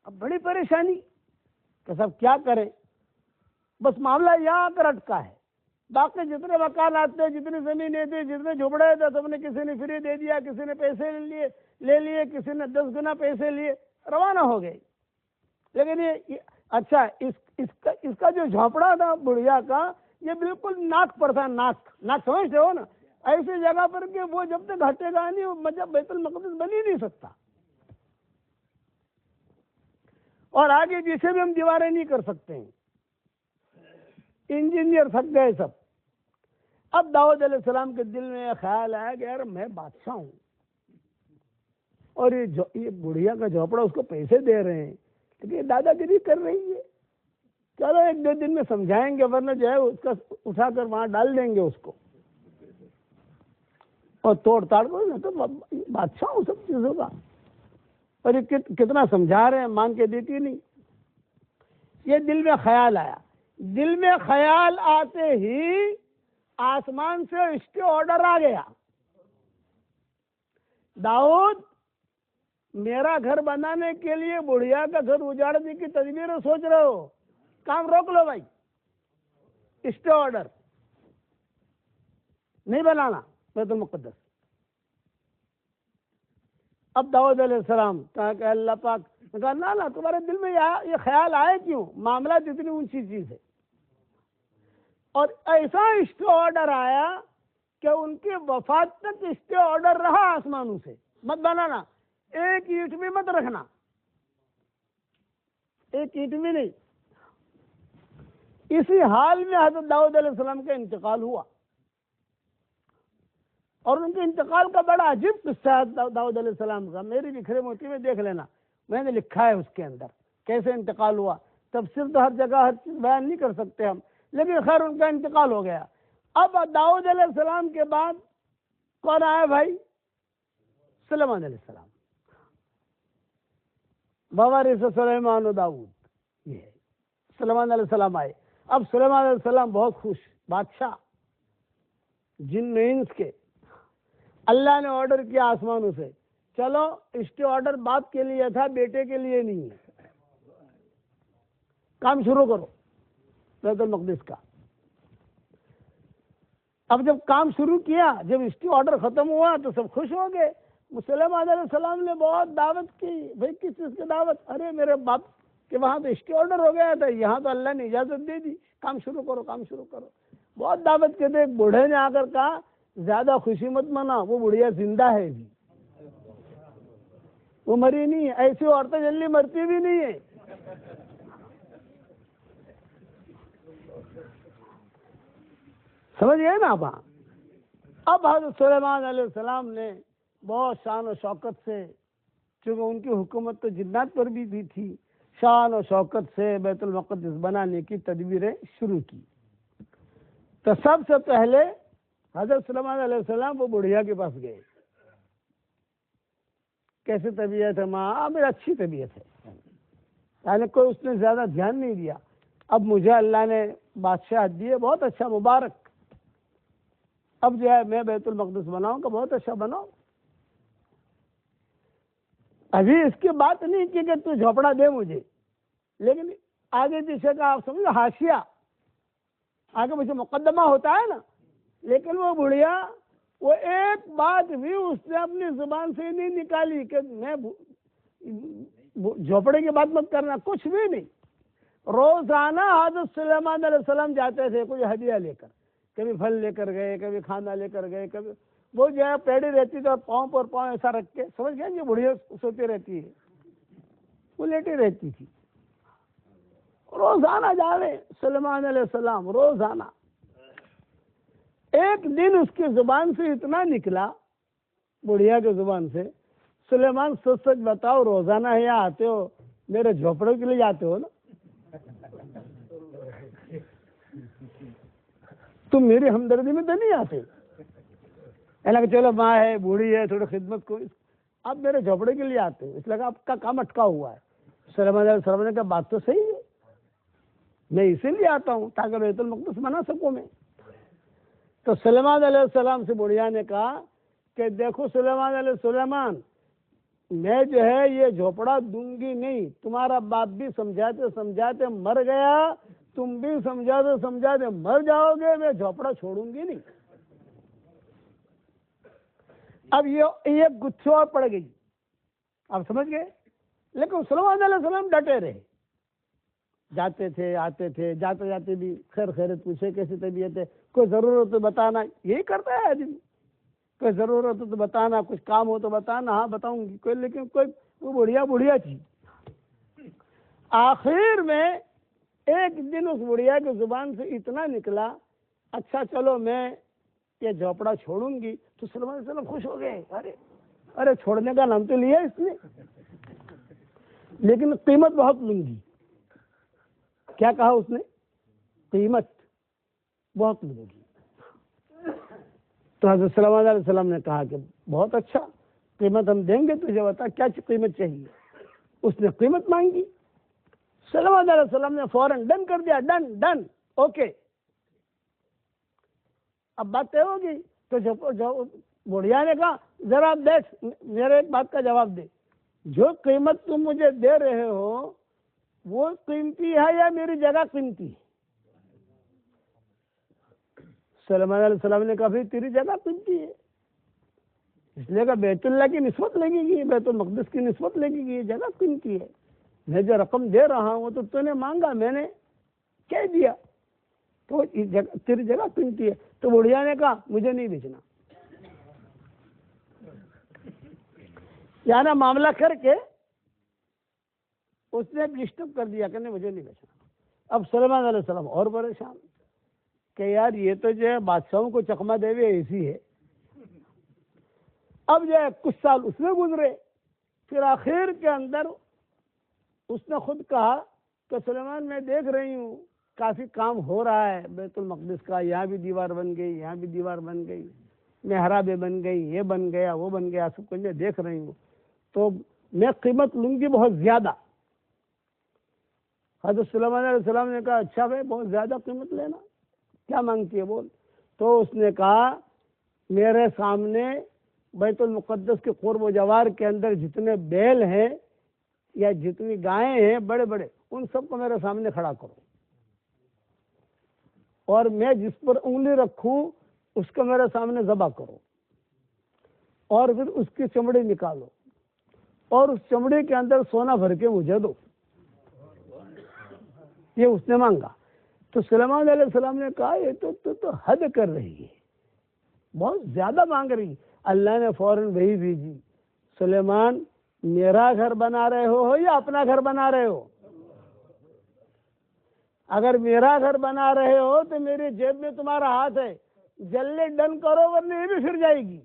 اب بڑی پریشانی کہ سب کیا کریں، بس معاملہ یہاں کر اٹکا ہے، باقی جتنے مکانات تھے، جتنی زمینیں تھی، جتنے جھوپڑے تھے، سب نے کسی نے فری دے دیا، کسی نے پیسے لے لیے، کسی نے 10 گنا پیسے لیے، روانہ ہو گئے۔ لیکن اچھا اس کا جو جھونپڑا تھا بڑھیا کا، یہ بالکل ناک پر تھا، ناک سمجھتے ہو نا، ایسی جگہ پر کہ وہ جب تک ہٹے گا نہیں، مطلب بیت المقدس بن ہی نہیں سکتا، اور آگے جسے بھی ہم دیواریں نہیں کر سکتے ہیں، انجینئر تھک گئے سب۔ اب داؤد علیہ السلام کے دل میں خیال آیا کہ یار میں بادشاہ ہوں، اور یہ بڑھیا کا جھوپڑا اس کو پیسے دے رہے ہیں، لیکن یہ دادا گیری کر رہی ہے، چلو ایک دو دن میں سمجھائیں گے، ورنہ جو ہے اس کا اٹھا کر وہاں ڈال دیں گے اس کو، اور توڑ تاڑ کو، میں تو بادشاہ ہوں سب چیزوں کا، اور یہ کتنا سمجھا رہے ہیں، مان کے دیتی نہیں۔ یہ دل میں خیال آیا، دل میں خیال آتے ہی آسمان سے اسٹے آرڈر آ گیا، داؤد میرا گھر بنانے کے لیے بڑھیا کا گھر اجاڑنے کی تدبیر سوچ رہے ہو، کام روک لو بھائی، اسٹے آرڈر، نہیں بنانا بیت المقدس۔ اب داؤد علیہ السلام کہا کہ اللہ پاک، کہا نا تمہارے دل میں یہ خیال آئے کیوں، معاملہ اتنی اونچی چیز ہے، اور ایسا اسٹے آرڈر آیا کہ ان کی وفات تک اسٹے آرڈر رہا آسمانوں سے، مت بنانا، ایک اینٹ بھی مت رکھنا، ایک اینٹ بھی نہیں۔ اسی حال میں حضرت داؤد علیہ السلام کا انتقال ہوا، اور ان کے انتقال کا بڑا عجیب قصہ ہے داؤد علیہ السلام کا، میری بکھرے موتی میں دیکھ لینا، میں نے لکھا ہے اس کے اندر کیسے انتقال ہوا۔ تفسیر تو ہر جگہ ہر چیز بیان نہیں کر سکتے ہم، لیکن خیر ان کا انتقال ہو گیا۔ اب داؤد علیہ السلام کے بعد کون آیا بھائی؟ سلیمان علیہ السلام، بوارث سلیمان و داؤد، یہ سلیمان علیہ السلام آئے۔ اب سلیمان علیہ السلام بہت خوش، بادشاہ جن انس کے، اللہ نے آرڈر کیا آسمانوں سے، چلو اسٹے آرڈر باپ کے لیے تھا، بیٹے کے لیے نہیں ہے، کام شروع کرو بیت المقدس کا۔ اب جب کام شروع کیا، جب اسٹے آرڈر ختم ہوا تو سب خوش ہو گئے۔ سلیمان علیہ السلام نے بہت دعوت کی، بھائی کس چیز کی دعوت؟ ارے میرے باپ کہ وہاں تو اسٹے آرڈر ہو گیا تھا، یہاں تو اللہ نے اجازت دے دی، کام شروع کرو، کام شروع کرو۔ بہت دعوت کے تھے، ایک بوڑھے نے آ کر کہا زیادہ خوشی مت منا، وہ بڑھیا زندہ ہے بھی، وہ مری نہیں ہے، ایسی عورتیں جلدی مرتی بھی نہیں ہے۔ سمجھ گئے نا آپ؟ اب حضرت سلیمان علیہ السلام نے بہت شان و شوکت سے، چونکہ ان کی حکومت تو جنات پر بھی تھی، شان و شوکت سے بیت المقدس بنانے کی تدبیریں شروع کی۔ تو سب سے پہلے حضرت سلیمان علیہ السلام وہ بڑھیا کے پاس گئے، کیسی طبیعت ہے ماں؟ میری اچھی طبیعت ہے، یعنی کوئی اس نے زیادہ دھیان نہیں دیا، اب مجھے اللہ نے بادشاہ دیے، بہت اچھا، مبارک، اب جو ہے میں بیت المقدس بناؤں گا، بہت اچھا بناؤں۔ ابھی اس کی بات نہیں کی کہ تو جھوپڑا دے مجھے، لیکن آگے پیچھے کا آپ سمجھو حاشیہ، آگے مجھے مقدمہ ہوتا ہے نا، لیکن وہ بڑھیا، وہ ایک بات بھی اس نے اپنی زبان سے نہیں نکالی کہ میں جھوپڑے کی بات مت کرنا، کچھ بھی نہیں۔ روزانہ حضرت سلیمان علیہ السلام جاتے تھے کوئی ہدیہ لے کر، کبھی پھل لے کر گئے، کبھی کھانا لے کر گئے، کبھی وہ جو ہے پیڑی رہتی تھی اور پاؤں پر پاؤں ایسا رکھ کے، سمجھ گئے جو بڑھیا سوتی رہتی ہے، وہ لیٹی رہتی تھی۔ روزانہ جاوے سلیمان علیہ السلام، روزانہ۔ ایک دن اس کی زبان سے اتنا نکلا، بڑھیا کی زبان سے، سلیمان سچ سچ بتاؤ، روزانہ یہاں آتے ہو، میرے جھوپڑے کے لیے جاتے ہو نا؟ تم میری ہمدردی میں تو نہیں آتے؟ کہ چلو ماں ہے، بوڑھی ہے، تھوڑی خدمت کو، آپ میرے جھوپڑے کے لیے آتے ہو، اس لیے آپ کا کام اٹکا ہوا ہے۔ سلیمان علیہ السلام نے کہا بات تو صحیح ہے، میں اسی لیے آتا ہوں تاکہ بیت المقدس بنا سکوں میں۔ تو سلیمان علیہ السلام سے بڑھیا نے کہا کہ دیکھو سلیمان علیہ السلام، میں جو ہے یہ جھوپڑا دوں گی نہیں، تمہارا باپ بھی سمجھاتے سمجھاتے مر گیا، تم بھی سمجھاتے سمجھاتے مر جاؤ گے، میں جھوپڑا چھوڑوں گی نہیں۔ اب یہ گچھو اور پڑ گئی، آپ سمجھ گئے، لیکن سلیمان علیہ السلام ڈٹے رہے، جاتے تھے آتے تھے، جاتے جاتے بھی خیر خیرت پوچھے کیسی طبیعت ہے، کوئی ضرورت تو بتانا، یہی کرتا ہے آدمی، کوئی ضرورت ہو تو بتانا، کچھ کام ہو تو بتانا، ہاں بتاؤں گی کوئی، لیکن کوئی وہ بڑھیا تھی۔ آخر میں ایک دن اس بڑھیا کی زبان سے اتنا نکلا، اچھا چلو میں یہ جھوپڑا چھوڑوں گی، تو سلمان علیہ وسلم خوش ہو گئے، ارے چھوڑنے کا نام تو لیا اس نے، لیکن قیمت بہت لوں گی۔ کیا کہا اس نے؟ قیمت بہت لوں گی۔ تو حضرت سلمان علیہ السلام نے کہا کہ بہت اچھا، قیمت ہم دیں گے تجھے، بتا کیا قیمت چاہیے۔ اس نے قیمت مانگی، سلمان علیہ السلام نے فوراً ڈن کر دیا، ڈن اوکے۔ اب بات طے ہوگی، تو جو بڑھیا نے کہا ذرا دیکھ میرے ایک بات کا جواب دے، جو قیمت تم مجھے دے رہے ہو وہ قیمتی ہے یا میری جگہ قیمتی ہے؟ سلمان علیہ السلام نے کہا بھائی تیری جگہ قیمتی ہے، اس لیے کہ بیت اللہ کی نسبت لگے گی، بیت المقدس کی نسبت لگے گی، یہ جگہ قیمتی ہے، میں جو رقم دے رہا ہوں وہ تو نے مانگا، میں نے کہہ دیا، تو تیری جگہ قیمتی ہے۔ تو بڑھیا نے کہا مجھے نہیں بیچنا، یعنی معاملہ کر کے اس نے ڈسٹرب کر دیا کہ نہیں مجھے نہیں بیچنا۔ اب سلمان علیہ السلام اور پریشان کہ یار یہ تو جو ہے بادشاہوں کو چکما دے ہوئے ایسی ہے۔ اب جو ہے کچھ سال اس میں گزرے، پھر آخر کے اندر اس نے خود کہا کہ سلیمان میں دیکھ رہی ہوں کافی کام ہو رہا ہے بیت المقدس کا، یہاں بھی دیوار بن گئی، یہاں بھی دیوار بن گئی، محرابیں بن گئی، یہ بن گیا وہ بن گیا، سب کچھ میں دیکھ رہی ہوں، تو میں قیمت لوں گی بہت زیادہ۔ حضرت سلیمان علیہ السلام نے کہا اچھا بھائی بہت زیادہ قیمت لینا، کیا مانگتی ہے بول؟ تو اس نے کہا میرے سامنے بیت المقدس کے قرب و جوار کے اندر جتنے بیل ہیں یا جتنی گائیں ہیں بڑے بڑے، ان سب کو میرے سامنے کھڑا کرو، اور میں جس پر انگلی رکھوں اس کو میرے سامنے ذبح کرو، اور پھر اس کی چمڑی نکالو اور اس چمڑی کے اندر سونا بھر کے مجھے دو۔ یہ اس نے مانگا۔ تو سلیمان علیہ السلام نے کہا یہ تو حد کر رہی ہے، بہت زیادہ مانگ رہی۔ اللہ نے فوراً وحی بھیجی، سلیمان میرا گھر بنا رہے ہو یا اپنا گھر بنا رہے ہو؟ اگر میرا گھر بنا رہے ہو تو میری جیب میں تمہارا ہاتھ ہے، جلدی ڈن کرو ورنہ یہ بھی پھر جائے گی۔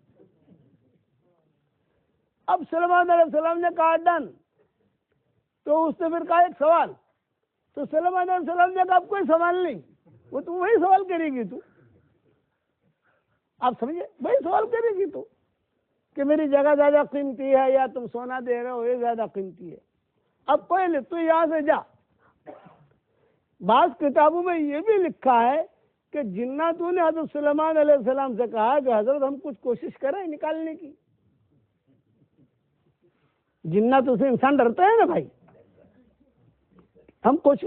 اب سلیمان علیہ السلام نے کہا ڈن، تو اس نے پھر کہا ایک سوال، تو سلیمان علیہ السلام نے کہا اب کوئی سوال نہیں، وہ تو وہی سوال کرے گی، تو آپ سمجھے وہی سوال کرے گی تو کہ میری جگہ زیادہ قیمتی ہے یا تم سونا دے رہے ہو یہ زیادہ قیمتی ہے۔ اب پہلے تو یہاں سے جا۔ بعض کتابوں میں یہ بھی لکھا ہے کہ جناتوں نے حضرت سلیمان علیہ السلام سے کہا کہ حضرت ہم کچھ کوشش کریں نکالنے کی۔ جناتوں سے انسان ڈرتا ہے نا بھائی، ہم کچھ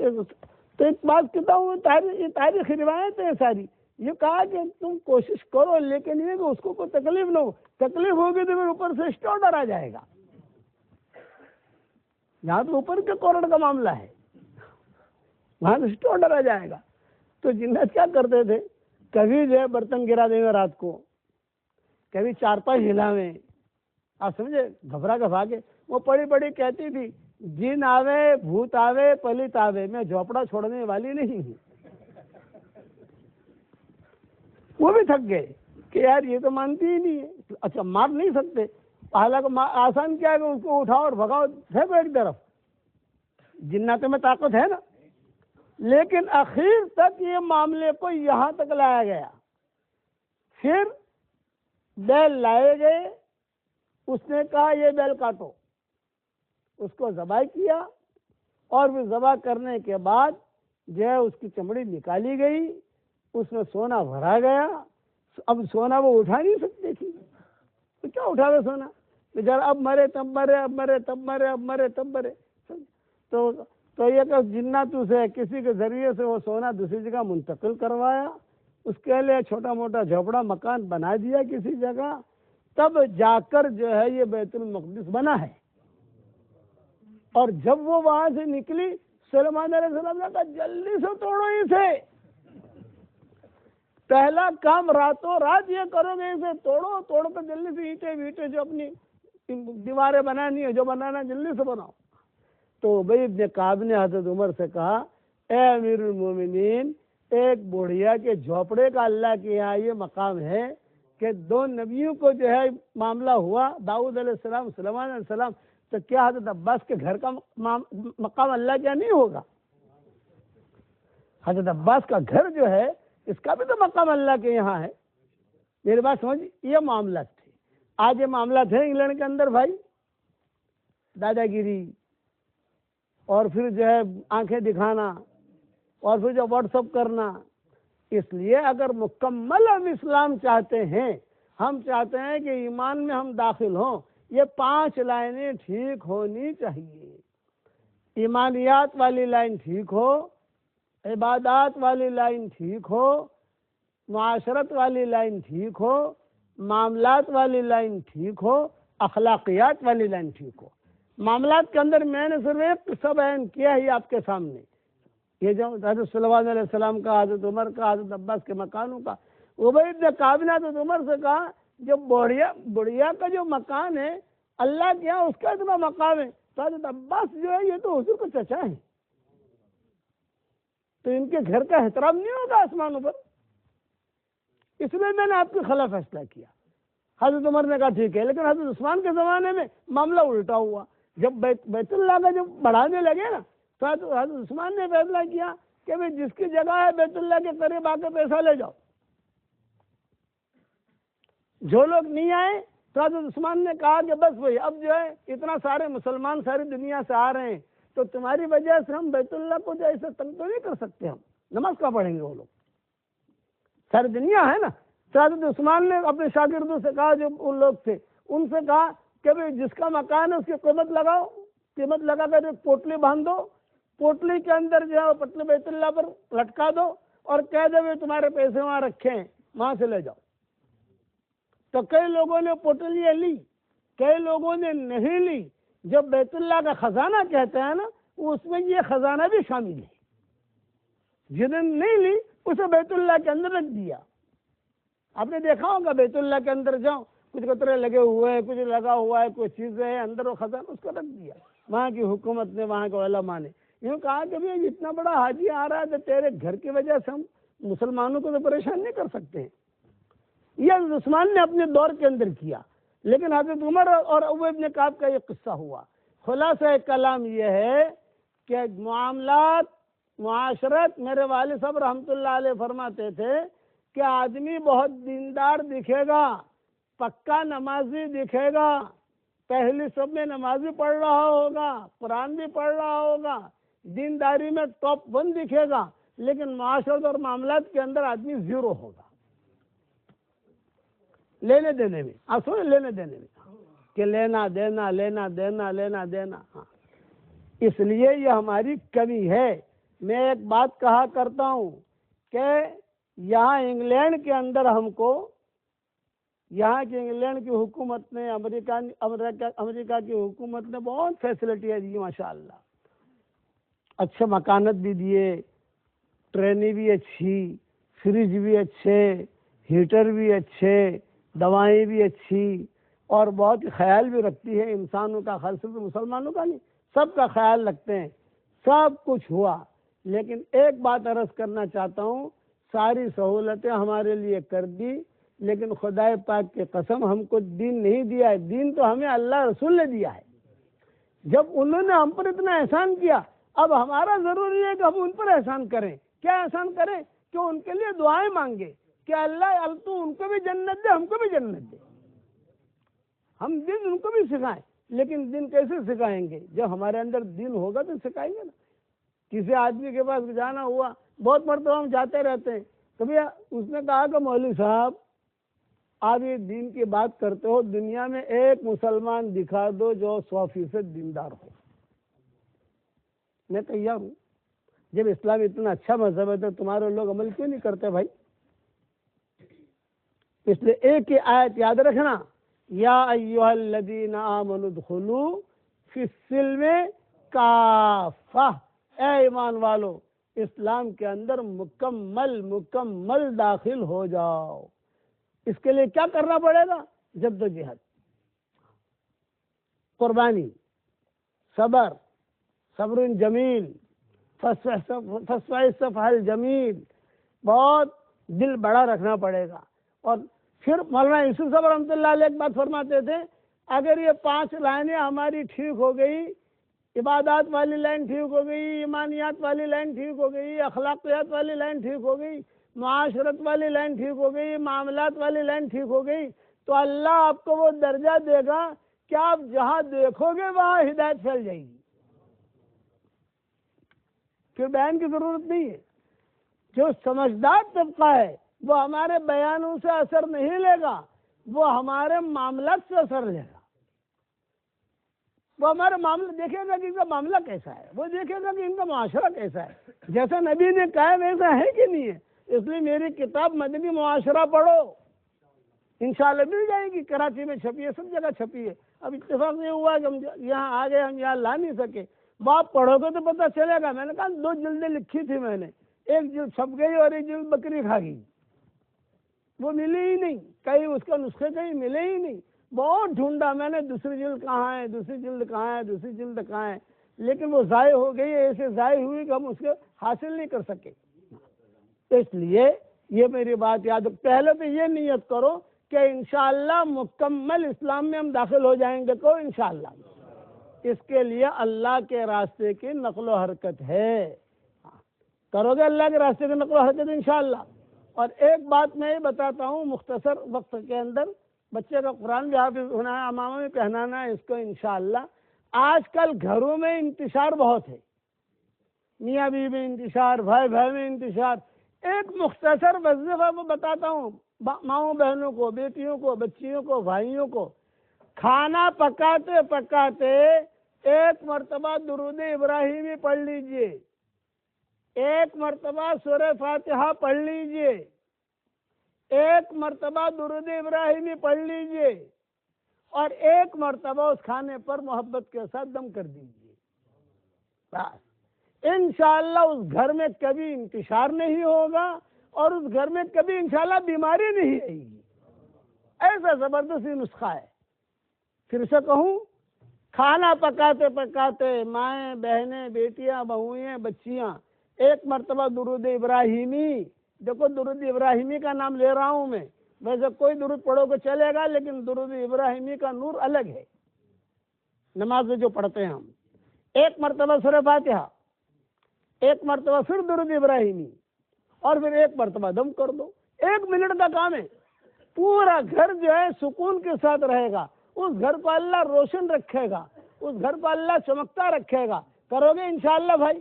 تو ایک بعض کتابوں میں یہ تاریخی روایت ہے ساری، یہ کہا کہ تم کوشش کرو لیکن یہ کہ اس کو کوئی تکلیف نہ ہو، تکلیف ہوگی تو پھر اوپر سے اسٹے آرڈر آ جائے گا۔ یہاں تو اوپر کے کورٹ کا معاملہ ہے، وہاں تو اسٹے آرڈر آ جائے گا۔ تو جنات کیا کرتے تھے، کبھی جو ہے برتن گرا دیں گے رات کو، کبھی چارپائی ہلاویں، آپ سمجھے، گھبرا کے وہ پڑی پڑی کہتی تھی جن آوے بھوت آوے پلت آوے، میں جھوپڑا چھوڑنے والی نہیں ہوں۔ وہ بھی تھک گئے کہ یار یہ تو مانتی ہی نہیں ہے، اچھا مار نہیں سکتے، حالانکہ آسان کیا ہے کہ اس کو اٹھاؤ اور بھگاؤ، پھینکو ایک طرف، جناتوں میں طاقت ہے نا۔ لیکن آخر تک یہ معاملے کو یہاں تک لایا گیا، پھر بیل لائے گئے، اس نے کہا یہ بیل کاٹو، اس کو ذبح کیا، اور پھر ذبح کرنے کے بعد جو ہے اس کی چمڑی نکالی گئی، اس میں سونا بھرا گیا۔ اب سونا وہ اٹھا نہیں سکتے تھی، تو کیا اٹھاوے سونا، بیچارہ اب مرے تب مرے، اب مرے تب مرے، اب مرے تب مرے۔ تو یہ کہ جناتوں سے کسی کے ذریعے سے وہ سونا دوسری جگہ منتقل کروایا، اس کے لیے چھوٹا موٹا جھوپڑا مکان بنا دیا کسی جگہ، تب جا کر جو ہے یہ بیت المقدس بنا ہے۔ اور جب وہ وہاں سے نکلی، سلیمان علیہ السلام نے کہا جلدی سے توڑو اسے، پہلا کام راتوں رات یہ کرو گے، اسے توڑو، توڑ کر جلدی سے اینٹیں ویٹیں جو اپنی دیواریں بنانی ہے جو بنانا جلدی سے بناؤ۔ تو ابی بن کعب نے حضرت عمر سے کہا اے امیر المومنین، ایک بڑھیا کے جھوپڑے کا اللہ کے یہاں یہ مقام ہے کہ دو نبیوں کو جو ہے معاملہ ہوا، داؤد علیہ السلام، سلیمان علیہ السلام، تو کیا حضرت عباس کے گھر کا مقام اللہ کیا نہیں ہوگا؟ حضرت عباس کا گھر جو ہے اس کا بھی تو مقام اللہ کے یہاں ہے۔ میری بات سمجھ، یہ معاملات تھے۔ آج یہ معاملات ہیں انگلینڈ کے اندر بھائی، دادا گیری، اور پھر جو ہے آنکھیں دکھانا، اور پھر جو واٹس اپ کرنا۔ اس لیے اگر مکمل ہم اسلام چاہتے ہیں، ہم چاہتے ہیں کہ ایمان میں ہم داخل ہوں، یہ 5 لائنیں ٹھیک ہونی چاہیے۔ ایمانیات والی لائن ٹھیک ہو، عبادات والی لائن ٹھیک ہو، معاشرت والی لائن ٹھیک ہو، معاملات والی لائن ٹھیک ہو، اخلاقیات والی لائن ٹھیک ہو۔ معاملات کے اندر میں نے صرف ایک قصہ بیان کیا ہے آپ کے سامنے، یہ جو حضرت سلیمان علیہ السلام کا، حضرت عمر کا، حضرت عباس کے مکانوں کا۔ ابی بن کعب نے حضرت عمر سے کہا جو بڑھیا کا جو مکان ہے اللہ کے یہاں اس کا اتنا مقام ہے، تو حضرت عباس جو ہے یہ تو حضور کا چچا ہے، تو ان کے گھر کا احترام نہیں ہوگا آسمانوں پر؟ اس لیے میں نے آپ کے خلاف فیصلہ کیا۔ حضرت عمر نے کہا ٹھیک ہے، لیکن حضرت عثمان کے زمانے میں معاملہ الٹا ہوا۔ جب بیت اللہ کا جب بڑھانے لگے نا، تو حضرت عثمان نے فیصلہ کیا کہ بھائی جس کی جگہ ہے بیت اللہ کے قریب آ کے پیسہ لے جاؤ۔ جو لوگ نہیں آئے تو حضرت عثمان نے کہا کہ بس بھائی اب جو ہے اتنا سارے مسلمان ساری دنیا سے آ رہے ہیں، تو تمہاری وجہ سے ہم بیت اللہ کو جو ایسے تنگ تو نہیں کر سکتے، ہم نماز کا پڑھیں گے، وہ لوگ ساری دنیا ہے نا۔ تو حضرت عثمان نے اپنے شاگردوں سے کہا، جو ان لوگ تھے ان سے کہا کہ بھائی جس کا مکان ہے اس کی قیمت لگاؤ، قیمت لگا کر ایک پوٹلی باندھ دو، پوٹلی کے اندر جو ہے وہ پتلے بیت اللہ پر لٹکا دو، اور کہہ دو بھائی تمہارے پیسے وہاں رکھے ہیں، وہاں سے لے جاؤ۔ تو کئی لوگوں نے پوٹلیاں لی، کئی لوگوں نے نہیں لی۔ جب بیت اللہ کا خزانہ کہتے ہیں نا، اس میں یہ خزانہ بھی شامل ہے۔ جنہوں نے نہیں لی اسے بیت اللہ کے اندر رکھ دیا۔ آپ نے دیکھا ہوگا بیت اللہ کے اندر جاؤ، کچھ قطرے لگے ہوئے ہیں، کچھ لگا ہوا ہے، کوئی چیزیں ہیں اندر، وہ خزانہ اس کو رکھ دیا۔ وہاں کی حکومت نے، وہاں کے علماء نے یوں کہا کہ بھائی اتنا بڑا حاجی آ رہا ہے تو تیرے گھر کی وجہ سے ہم مسلمانوں کو تو پریشان نہیں کر سکتے ہیں۔ یہ حضرت عثمان نے اپنے دور کے اندر کیا، لیکن حضرت عمر اور ابی بن کعب کا یہ قصہ ہوا۔ خلاصہ کلام یہ ہے کہ معاملات، معاشرت، میرے والد صاحب رحمۃ اللہ علیہ فرماتے تھے کہ آدمی بہت دیندار دکھے گا، پکا نمازی دکھے گا، پہلی سب میں نمازی پڑھ رہا ہوگا، قرآن بھی پڑھ رہا ہوگا، دینداری میں ٹاپ 1 دکھے گا، لیکن معاشرت اور معاملات کے اندر آدمی 0 ہوگا۔ لینے دینے میں، آپ سوچیں لینے دینے میں کہ لینا دینا لینا دینا لینا دینا، ہاں، اس لیے یہ ہماری کمی ہے۔ میں ایک بات کہا کرتا ہوں کہ یہاں انگلینڈ کے اندر ہم کو، یہاں کی انگلینڈ کی حکومت نے، امریکہ کی حکومت نے بہت فیسلٹیاں دی ماشاء اللہ، اچھے مکانات بھی دیے، ٹرینیں بھی اچھی، فریج بھی اچھے، ہیٹر بھی اچھے، دوائیں بھی اچھی، اور بہت خیال بھی رکھتی ہے انسانوں کا، خاص طور سے مسلمانوں کا نہیں، سب کا خیال رکھتے ہیں۔ سب کچھ ہوا، لیکن ایک بات عرض کرنا چاہتا ہوں، ساری سہولتیں ہمارے لیے کر دی، لیکن خدا پاک کی قسم ہم کو دین نہیں دیا ہے۔ دین تو ہمیں اللہ رسول نے دیا ہے۔ جب انہوں نے ہم پر اتنا احسان کیا، اب ہمارا ضروری ہے کہ ہم ان پر احسان کریں۔ کیا احسان کریں؟ کہ ان کے لیے دعائیں مانگے کہ اللہ تو ان کو بھی جنت دے، ہم کو بھی جنت دے۔ ہم دین ان کو بھی سکھائیں، لیکن دین کیسے سکھائیں گے؟ جب ہمارے اندر دین ہوگا تو سکھائیں گے نا۔ کسی آدمی کے پاس جانا ہوا، بہت مرتبہ ہم جاتے رہتے ہیں، کبھی اس نے کہا کہ مولوی صاحب آپ یہ دین کی بات کرتے ہو، دنیا میں ایک مسلمان دکھا دو جو 100% دیندار ہو۔ میں تیار ہوں، جب اسلام اتنا اچھا مذہب ہے تو تمہارے لوگ عمل کیوں نہیں کرتے بھائی؟ اس لیے ایک ہی آیت یاد رکھنا، یا ایھا الذین آمنوا ادخلوا فی السلم کافہ، اے ایمان والو اسلام کے اندر مکمل داخل ہو جاؤ۔ اس کے لیے کیا کرنا پڑے گا؟ جد و جہد، قربانی، صبر جمیل، فصفح الصفح الجمیل، بہت دل بڑا رکھنا پڑے گا۔ اور پھر مولانا یوسف صاحب رحمۃ اللہ علیہ ایک بات فرماتے تھے، اگر یہ 5 لائنیں ہماری ٹھیک ہو گئی، عبادات والی لائن ٹھیک ہو گئی، ایمانیات والی لائن ٹھیک ہو گئی، اخلاقیات والی لائن ٹھیک ہو گئی، معاشرت والی لائن ٹھیک ہو گئی، معاملات والی لائن ٹھیک ہو گئی، تو اللہ آپ کو وہ درجہ دے گا کہ آپ جہاں دیکھو گے وہاں ہدایت پھیل جائے گی۔ پھر بیان کی ضرورت نہیں ہے۔ جو سمجھدار طبقہ ہے وہ ہمارے بیانوں سے اثر نہیں لے گا، وہ ہمارے معاملات سے اثر لے گا۔ وہ ہمارے معاملہ دیکھے گا کہ ان کا معاملہ کیسا ہے، وہ دیکھے گا کہ ان کا معاشرہ کیسا ہے، جیسا نبی نے کہا ہے ویسا ہے کہ نہیں ہے۔ اس لیے میری کتاب مدنی معاشرہ پڑھو، انشاءاللہ مل جائے گی، کراچی میں چھپی ہے، سب جگہ چھپی ہے۔ اب اتفاق یہ ہوا کہ ہم یہاں آ گئے، ہم یہاں لا نہیں سکے، وہ آپ پڑھو گے تو پتہ چلے گا۔ میں نے کہا 2 جلدیں لکھی تھی میں نے، ایک جلد چھپ گئی اور ایک جلد بکری کھا گئی، وہ ملی ہی نہیں، کہیں اس کا نسخے کہیں ملے ہی نہیں۔ بہت ڈھونڈا میں نے، دوسری جلد کہاں ہے، دوسری جلد کہاں ہے، دوسری جلد کہاں ہے، لیکن وہ ضائع ہو گئی، ایسے ضائع ہوئی کہ ہم اس کو حاصل نہیں کر سکے۔ اس لیے یہ میری بات یاد، پہلے تو یہ نیت کرو کہ انشاءاللہ مکمل اسلام میں ہم داخل ہو جائیں گے، کو انشاءاللہ۔ اس کے لیے اللہ کے راستے کی نقل و حرکت ہے، کرو گے اللہ کے راستے کی نقل و حرکت انشاءاللہ۔ اور ایک بات میں یہ بتاتا ہوں مختصر وقت کے اندر، بچے کا قرآن بھی حافظ ہونا ہے، امامہ میں پہنانا ہے اس کو انشاءاللہ۔ آج کل گھروں میں انتشار بہت ہے، میاں بیوی میں انتشار، بھائی بھائی میں انتشار۔ ایک مختصر وظیفہ میں بتاتا ہوں ماؤں بہنوں کو، بیٹیوں کو، بچیوں کو، بھائیوں کو، کھانا پکاتے پکاتے ایک مرتبہ درود ابراہیمی پڑھ لیجئے، ایک مرتبہ سورہ فاتحہ پڑھ لیجئے، ایک مرتبہ درود ابراہیمی پڑھ لیجئے، اور ایک مرتبہ اس کھانے پر محبت کے ساتھ دم کر دیجئے، بس انشاءاللہ اس گھر میں کبھی انتشار نہیں ہوگا، اور اس گھر میں کبھی انشاءاللہ بیماری نہیں آئے گی۔ ایسا زبردستی نسخہ ہے۔ پھر سے کہوں، کھانا پکاتے پکاتے مائیں بہنیں بیٹیاں بہوئیں بچیاں ایک مرتبہ درود ابراہیمی، دیکھو درود ابراہیمی کا نام لے رہا ہوں میں، ویسے کوئی درود پڑھو گے چلے گا، لیکن درود ابراہیمی کا نور الگ ہے۔ نماز میں جو پڑھتے ہیں ہم، ایک مرتبہ سورہ فاتحہ، ایک مرتبہ پھر درود ابراہیمی، اور پھر ایک مرتبہ دم کر دو۔ 1 منٹ کا کام ہے، پورا گھر جو ہے سکون کے ساتھ رہے گا، اس گھر کو اللہ روشن رکھے گا، اس گھر کو اللہ چمکتا رکھے گا۔ کرو گے انشاءاللہ بھائی؟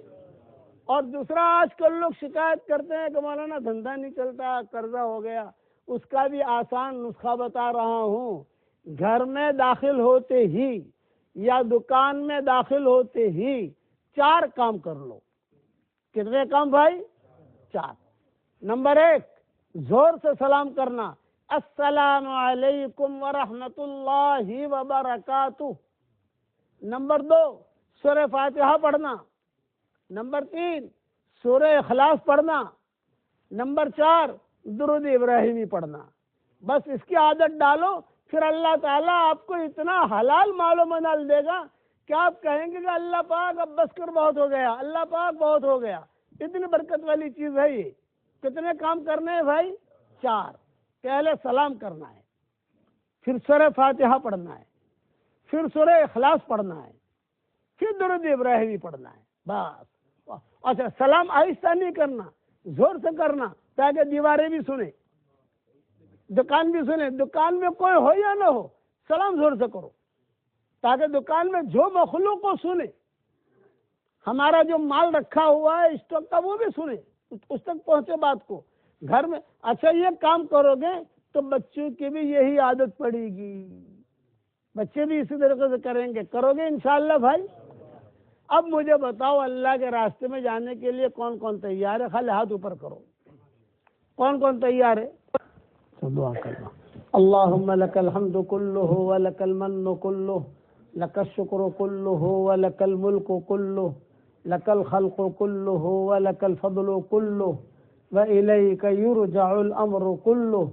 اور دوسرا، آج کل لوگ شکایت کرتے ہیں کہ مولانا دھندا نہیں چلتا، قرضہ ہو گیا، اس کا بھی آسان نسخہ بتا رہا ہوں۔ گھر میں داخل ہوتے ہی یا دکان میں داخل ہوتے ہی 4 کام کر لو۔ کتنے کام بھائی؟ 4۔ نمبر 1، زور سے سلام کرنا، السلام علیکم ورحمۃ اللہ وبرکاتہ۔ نمبر 2، سورہ فاتحہ پڑھنا۔ نمبر 3، سورہ اخلاص پڑھنا۔ نمبر 4، درود ابراہیمی پڑھنا۔ بس اس کی عادت ڈالو، پھر اللہ تعالیٰ آپ کو اتنا حلال مال و منال دے گا کہ آپ کہیں گے کہ اللہ پاک اب بس کر، بہت ہو گیا، اللہ پاک بہت ہو گیا۔ اتنی برکت والی چیز ہے یہ۔ کتنے کام کرنے ہیں بھائی؟ 4۔ پہلے سلام کرنا ہے، پھر سورہ فاتحہ پڑھنا ہے، پھر سورہ اخلاص پڑھنا ہے، پھر درود ابراہیمی پڑھنا ہے، بس۔ اچھا، سلام آہستہ نہیں کرنا، زور سے کرنا تاکہ دیواریں بھی سنیں، دکان بھی سنیں۔ دکان میں کوئی ہو یا نہ ہو، سلام زور سے کرو تاکہ دکان میں جو مخلوق کو سنے، ہمارا جو مال رکھا ہوا ہے اسٹاک کا وہ بھی سنے، اس تک پہنچے بات کو گھر میں۔ اچھا، یہ کام کرو گے تو بچوں کی بھی یہی عادت پڑے گی، بچے بھی اسی طریقے سے کریں گے۔ کرو گے انشاءاللہ بھائی؟ اب مجھے بتاؤ، اللہ کے راستے میں جانے کے لیے کون کون تیار ہے؟ خالی ہاتھ اوپر کرو، کون کون تیار ہے؟ دعا کرنا۔ اللہم لک الحمد کلہ ولک المن کلہ، لک الشکر کلہ ولک الملک کلہ، لك الخلق كله ولك الفضل كله وإليك يرجع الأمر كله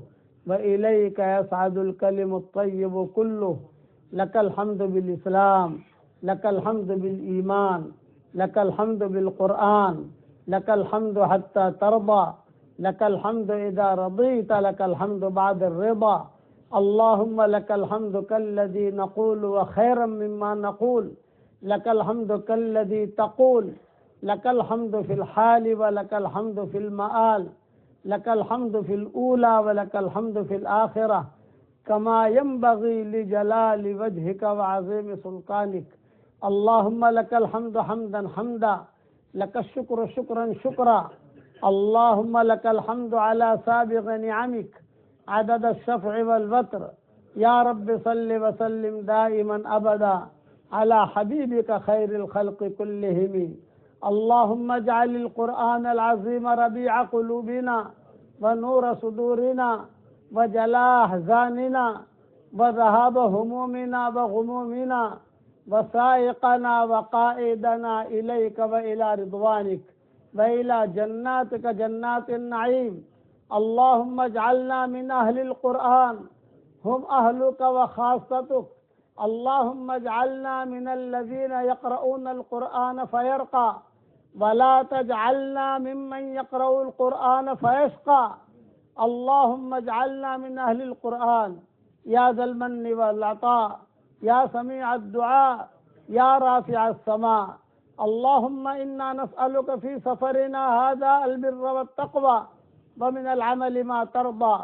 وإليك يصعد الكلم الطيب كله لك الحمد بالإسلام لك الحمد بالإيمان لك الحمد بالقرآن لك الحمد حتى ترضى لك الحمد إذا رضيت لك الحمد بعد الرضا اللهم لك الحمد كالذي نقول وخيرا مما نقول لك الحمد كالذي تقول لك الحمد في الحال ولك الحمد في المآل لك الحمد في الأولى ولك الحمد في الآخرة كما ينبغي لجلال وجهك وعظيم سلطانك اللهم لك الحمد حمدا حمدا لك الشكر شكرا شكرا اللهم لك الحمد على سابغ نعمك عدد الشفع والوتر يا رب صل وسلم دائما أبدا على حبيبك خير الخلق كلهم اللهم اجعل القرآن العظيم ربيع قلوبنا ونور صدورنا وجلاء أحزاننا وذهاب همومنا وغمومنا وسائقنا وقائدنا إليك وإلى رضوانك وإلى جناتك جنات النعيم اللهم اجعلنا من أهل القرآن هم أهلك وخاصتك اللهم اجعلنا من الذين يقرؤون القرآن فيرقى ولا تجعلنا ممن يقرأ القرآن فيشقى اللهم اجعلنا من أهل القرآن يا ذا المن والعطاء يا سميع الدعاء يا رافع السماء اللهم إنا نسألك في سفرنا هذا البر والتقوى ومن العمل ما ترضى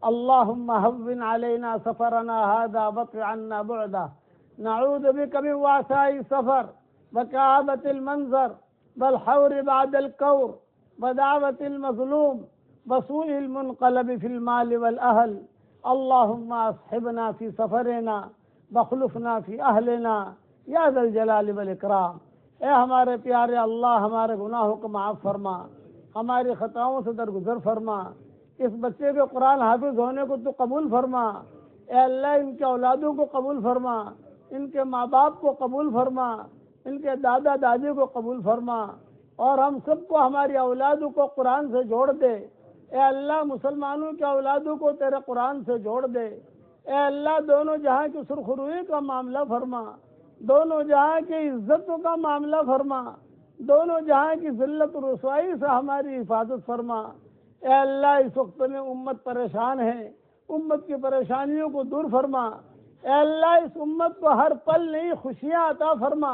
اللهم هون علينا سفرنا هذا واطف عنا بعده نعوذ بك من وعثاء السفر وكآبة المنظر والحور بعد الكور ودعوة المظلوم وسوء المنقلب في المال والأهل اللهم أصحبنا في سفرنا واخلفنا في أهلنا یا ذا الجلال والاکرام۔ اے ہمارے پیارے اللہ، ہمارے گناہوں کو معاف فرما، ہماری خطاؤں سے درگزر فرما، اس بچے کے قرآن حافظ ہونے کو تو قبول فرما۔ اے اللہ ان کے اولادوں کو قبول فرما، ان کے ماں باپ کو قبول فرما، ان کے دادا دادی کو قبول فرما، اور ہم سب کو ہماری اولادوں کو قرآن سے جوڑ دے۔ اے اللہ مسلمانوں کے اولادوں کو تیرے قرآن سے جوڑ دے۔ اے اللہ دونوں جہاں کی سرخروئی کا معاملہ فرما، دونوں جہاں کی عزتوں کا معاملہ فرما، دونوں جہاں کی ذلت و رسوائی سے ہماری حفاظت فرما۔ اے اللہ اس وقت میں امت پریشان ہے، امت کی پریشانیوں کو دور فرما۔ اے اللہ اس امت کو ہر پل نئی خوشیاں عطا فرما،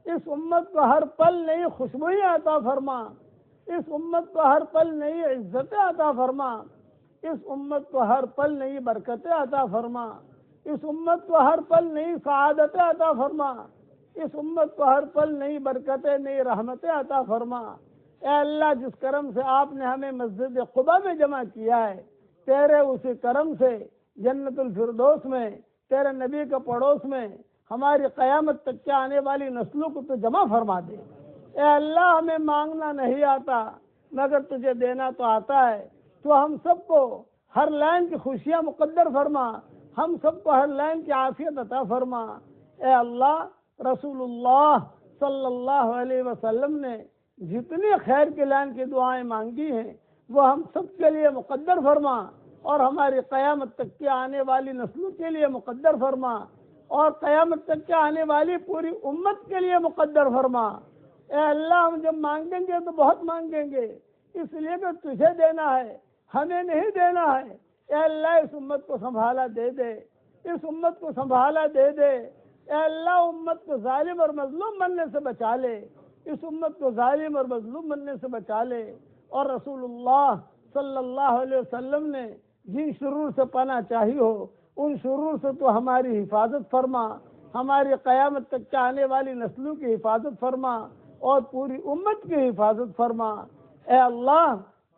اس امت کو ہر پل نئی خوشبوئیں عطا فرما، اس امت کو ہر پل نئی عزتیں عطا فرما، اس امت کو ہر پل نئی برکتیں عطا فرما، اس امت کو ہر پل نئی سعادتیں عطا فرما، اس امت کو ہر پل نئی برکتیں نئی رحمتیں عطا فرما۔ اے اللہ جس کرم سے آپ نے ہمیں مسجد قباء میں جمع کیا ہے، تیرے اسی کرم سے جنت الفردوس میں تیرے نبی کے پڑوس میں ہماری قیامت تک کے آنے والی نسلوں کو تو جمع فرما دے۔ اے اللہ ہمیں مانگنا نہیں آتا مگر تجھے دینا تو آتا ہے، تو ہم سب کو ہر لائن کی خوشیاں مقدر فرما، ہم سب کو ہر لائن کی عافیت عطا فرما۔ اے اللہ رسول اللہ صلی اللہ علیہ وسلم نے جتنی خیر کی لائن کی دعائیں مانگی ہیں وہ ہم سب کے لیے مقدر فرما، اور ہماری قیامت تک کے آنے والی نسلوں کے لیے مقدر فرما، اور قیامت تک کے آنے والی پوری امت کے لیے مقدر فرما۔ اے اللہ ہم جب مانگیں گے تو بہت مانگیں گے، اس لیے کہ تجھے دینا ہے، ہمیں نہیں دینا ہے۔ اے اللہ اس امت کو سنبھالا دے دے، اس امت کو سنبھالا دے دے۔ اے اللہ امت کو ظالم اور مظلوم بننے سے بچا لے، اس امت کو ظالم اور مظلوم بننے سے بچا لے۔ اور رسول اللہ صلی اللہ علیہ وسلم نے جن شرور سے پناہ چاہی ہو ان شرور سے تو ہماری حفاظت فرما، ہماری قیامت تک کے آنے والی نسلوں کی حفاظت فرما، اور پوری امت کی حفاظت فرما۔ اے اللہ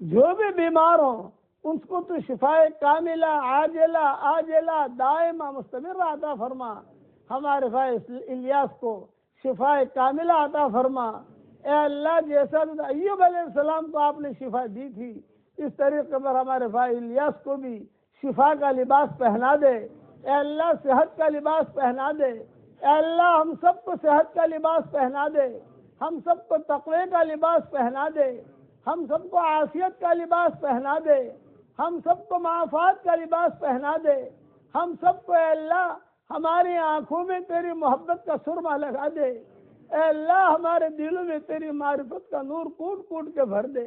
جو بھی بیمار ہوں ان کو تو شفائے کاملہ عاجلہ آجلہ دائمہ مستمرہ عطا فرما۔ ہمارے بھائی الیاس کو شفائے کاملہ عطا فرما۔ اے اللہ جیسا ایوب علیہ السلام کو آپ نے شفا دی تھی، اس طریقے پر ہمارے بھائی الیاس کو بھی شفا کا لباس پہنا دے۔ اے اللہ صحت کا لباس پہنا دے۔ اے اللہ ہم سب کو صحت کا لباس پہنا دے، ہم سب کو تقوی کا لباس پہنا دے، ہم سب کو عافیت کا لباس پہنا دے، ہم سب کو معافات کا لباس پہنا دے، ہم سب کو اے اللہ ہماری آنکھوں میں تیری محبت کا سرما لگا دے، اے اللہ ہمارے دلوں میں تیری معرفت کا نور کوٹ کوٹ کے بھر دے،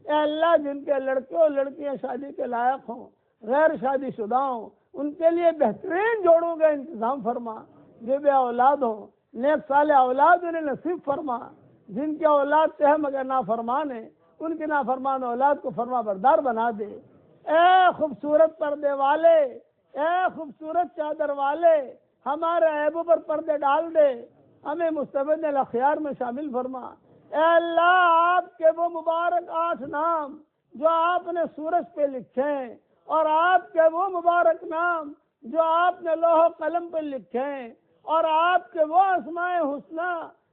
اے اللہ جن کے لڑکے اور لڑکیاں شادی کے لائق ہوں، غیر شادی شدہ ہوں، ان کے لیے بہترین جوڑوں کا انتظام فرما، جو بے اولاد ہوں نیک صالح اولاد انہیں نصیب فرما، جن کی اولاد سے ہے مگر نافرمان ہے ان کی نافرمان اولاد کو فرما بردار بنا دے، اے خوبصورت پردے والے، اے خوبصورت چادر والے، ہمارے عیبوں پر پردے ڈال دے، ہمیں مستبد الاخیار میں شامل فرما، اے اللہ آپ کے وہ مبارک 8 نام جو آپ نے سورج پہ لکھے ہیں، اور آپ کے وہ مبارک نام جو آپ نے لوح و قلم پہ لکھے ہیں، اور آپ کے وہ اسماء حسنہ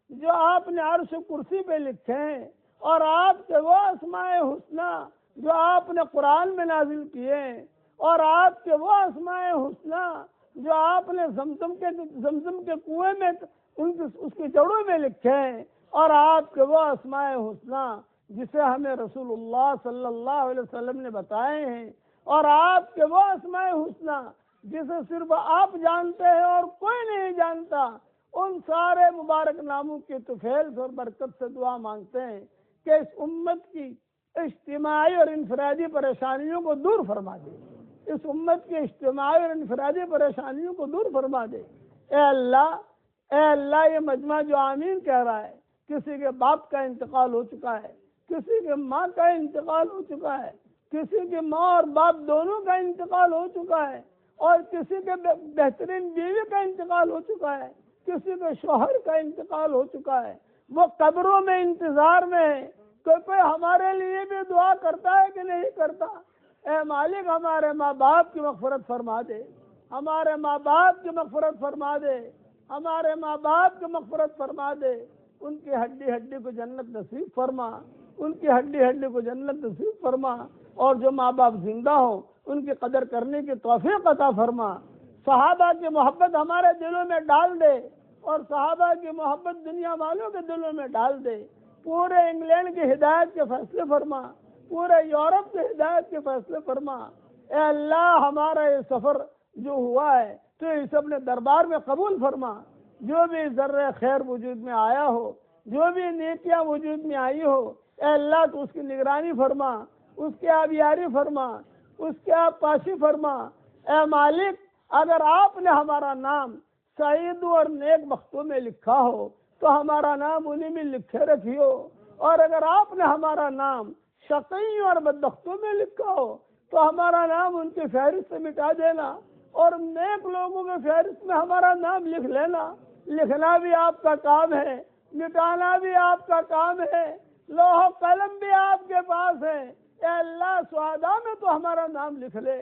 جو آپ نے عرش و کرسی پہ لکھے ہیں، اور آپ کے وہ اسماء حسنہ جو آپ نے قرآن میں نازل کیے ہیں، اور آپ کے وہ اسماء حسنہ جو آپ نے زمزم کے کنویں میں اس کی جڑوں میں لکھے ہیں، اور آپ کے وہ اسماء حسنہ جسے ہمیں رسول اللہ صلی اللہ علیہ وسلم نے بتائے ہیں، اور آپ کے وہ اسماء حسنہ جسے صرف آپ جانتے ہیں اور کوئی نہیں جانتا، ان سارے مبارک ناموں کی طفیل اور برکت سے دعا مانگتے ہیں کہ اس امت کی اجتماعی اور انفرادی پریشانیوں کو دور فرما دے، اس امت کی اجتماعی اور انفرادی پریشانیوں کو دور فرما دے، اے اللہ یہ مجمع جو آمین کہہ رہا ہے، کسی کے باپ کا انتقال ہو چکا ہے، کسی کے ماں کا انتقال ہو چکا ہے، کسی کے ماں اور باپ دونوں کا انتقال ہو چکا ہے، اور کسی کے بہترین بیوی کا انتقال ہو چکا ہے، کسی کے شوہر کا انتقال ہو چکا ہے، وہ قبروں میں انتظار میں ہے کہ کوئی ہمارے لیے بھی دعا کرتا ہے کہ نہیں کرتا، اے مالک ہمارے ماں باپ کی مغفرت فرما دے، ہمارے ماں باپ کی مغفرت فرما دے، ہمارے ماں باپ کی مغفرت فرما دے، ان کی ہڈی ہڈی کو جنت نصیب فرما، ان کی ہڈی ہڈی کو جنت نصیب فرما، اور جو ماں باپ زندہ ہوں ان کی قدر کرنے کی توفیق عطا فرما، صحابہ کی محبت ہمارے دلوں میں ڈال دے، اور صحابہ کی محبت دنیا والوں کے دلوں میں ڈال دے، پورے انگلینڈ کی ہدایت کے فیصلے فرما، پورے یورپ کی ہدایت کے فیصلے فرما، اے اللہ ہمارا یہ سفر جو ہوا ہے تو اس اپنے دربار میں قبول فرما، جو بھی ذرہ خیر وجود میں آیا ہو، جو بھی نیکیاں وجود میں آئی ہو، اے اللہ تو اس کی نگرانی فرما، اس کی آبیاری فرما، اس کی آپ پاشی فرما، اے مالک اگر آپ نے ہمارا نام سعید اور نیک بختوں میں لکھا ہو تو ہمارا نام انہیں میں لکھے رکھیو، اور اگر آپ نے ہمارا نام شقی اور بدبختوں میں لکھا ہو تو ہمارا نام ان کی فہرست سے مٹا دینا، اور نیک لوگوں کے فہرست میں ہمارا نام لکھ لینا، لکھنا بھی آپ کا کام ہے، مٹانا بھی آپ کا کام ہے، لوح و قلم بھی آپ کے پاس ہے، اے اللہ سعداء میں تو ہمارا نام لکھ لے،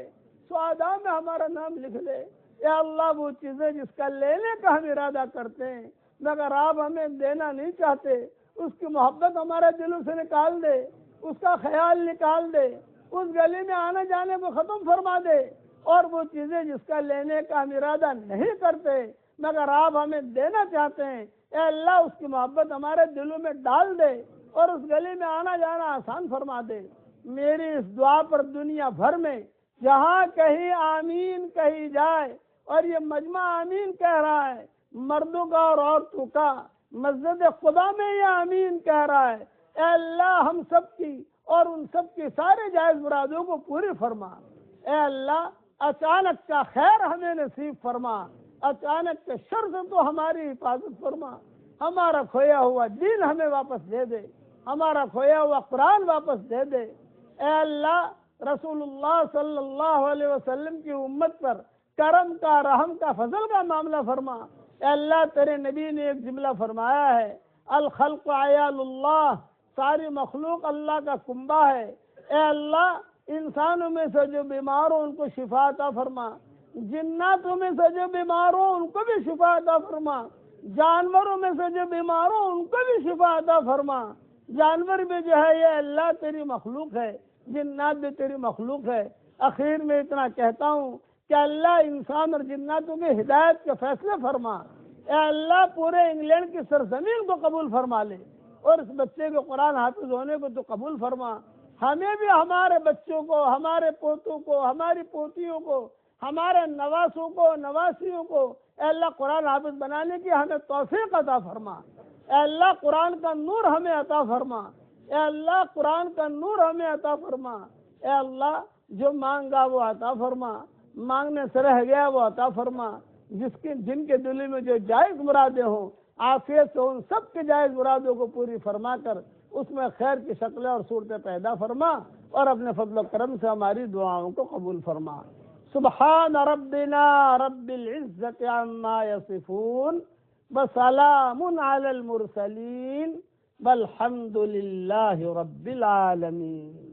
سعداء میں ہمارا نام لکھ لے، اے اللہ وہ چیزیں جس کا لینے کا ہم ارادہ کرتے ہیں مگر آپ ہمیں دینا نہیں چاہتے، اس کی محبت ہمارے دلوں سے نکال دے، اس کا خیال نکال دے، اس گلی میں آنے جانے کو ختم فرما دے، اور وہ چیزیں جس کا لینے کا ہم ارادہ نہیں کرتے مگر آپ ہمیں دینا چاہتے ہیں، اے اللہ اس کی محبت ہمارے دلوں میں ڈال دے، اور اس گلی میں آنا جانا آسان فرما دے۔ میری اس دعا پر دنیا بھر میں جہاں کہیں آمین کہی جائے، اور یہ مجمع آمین کہہ رہا ہے، مردوں کا اور عورتوں کا، مسجد خدا میں یہ آمین کہہ رہا ہے، اے اللہ ہم سب کی اور ان سب کی سارے جائز مرادوں کو پوری فرما، اے اللہ اچانک کا خیر ہمیں نصیب فرما، اچانک کے شر سے تو ہماری حفاظت فرما، ہمارا کھویا ہوا دین ہمیں واپس دے دے، ہمارا کھویا ہوا قرآن واپس دے دے، اے اللہ رسول اللہ صلی اللہ علیہ وسلم کی امت پر کرم کا، رحم کا، فضل کا معاملہ فرما، اے اللہ تیرے نبی نے ایک جملہ فرمایا ہے، الخلق عیال اللہ، ساری مخلوق اللہ کا کنبہ ہے، اے اللہ انسانوں میں سے جو بیمار ہو ان کو شفا عطا فرما، جناتوں میں سے جو بیمار ہو ان کو بھی شفا عطا فرما، جانوروں میں سے جو بیمار ہو ان کو بھی شفا عطا فرما، جانور بھی جو ہے یہ اللہ تیری مخلوق ہے، جنات بھی تیری مخلوق ہے۔ اخیر میں اتنا کہتا ہوں کہ اللہ انسان اور جناتوں کی ہدایت کے فیصلے فرما، اے اللہ پورے انگلینڈ کی سرزمین کو قبول فرما لے، اور اس بچے کے قرآن حافظ ہونے کو تو قبول فرما. ہمیں بھی ہمارے بچوں کو، ہمارے پوتوں کو، ہماری پوتیوں کو، ہمارے نواسوں کو، نواسیوں کو اے اللہ قرآن حافظ بنانے کی ہمیں توفیق عطا فرما. اے اللہ قرآن کا نور ہمیں عطا فرما. اے اللہ قرآن کا نور ہمیں عطا فرما. اے اللہ جو مانگا وہ عطا فرما، مانگنے سے رہ گیا وہ عطا فرما. جن کے دل میں جو جائز مرادیں ہوں عافیت سے ان سب کے جائز مرادوں کو پوری فرما کر اس میں خیر کی شکلیں اور صورتیں پیدا فرما، اور اپنے فضل و کرم سے ہماری دعاؤں کو قبول فرما. سبحان ربنا رب العزت عما یصفون وسلام علی المرسلین والحمد للہ رب العالمین.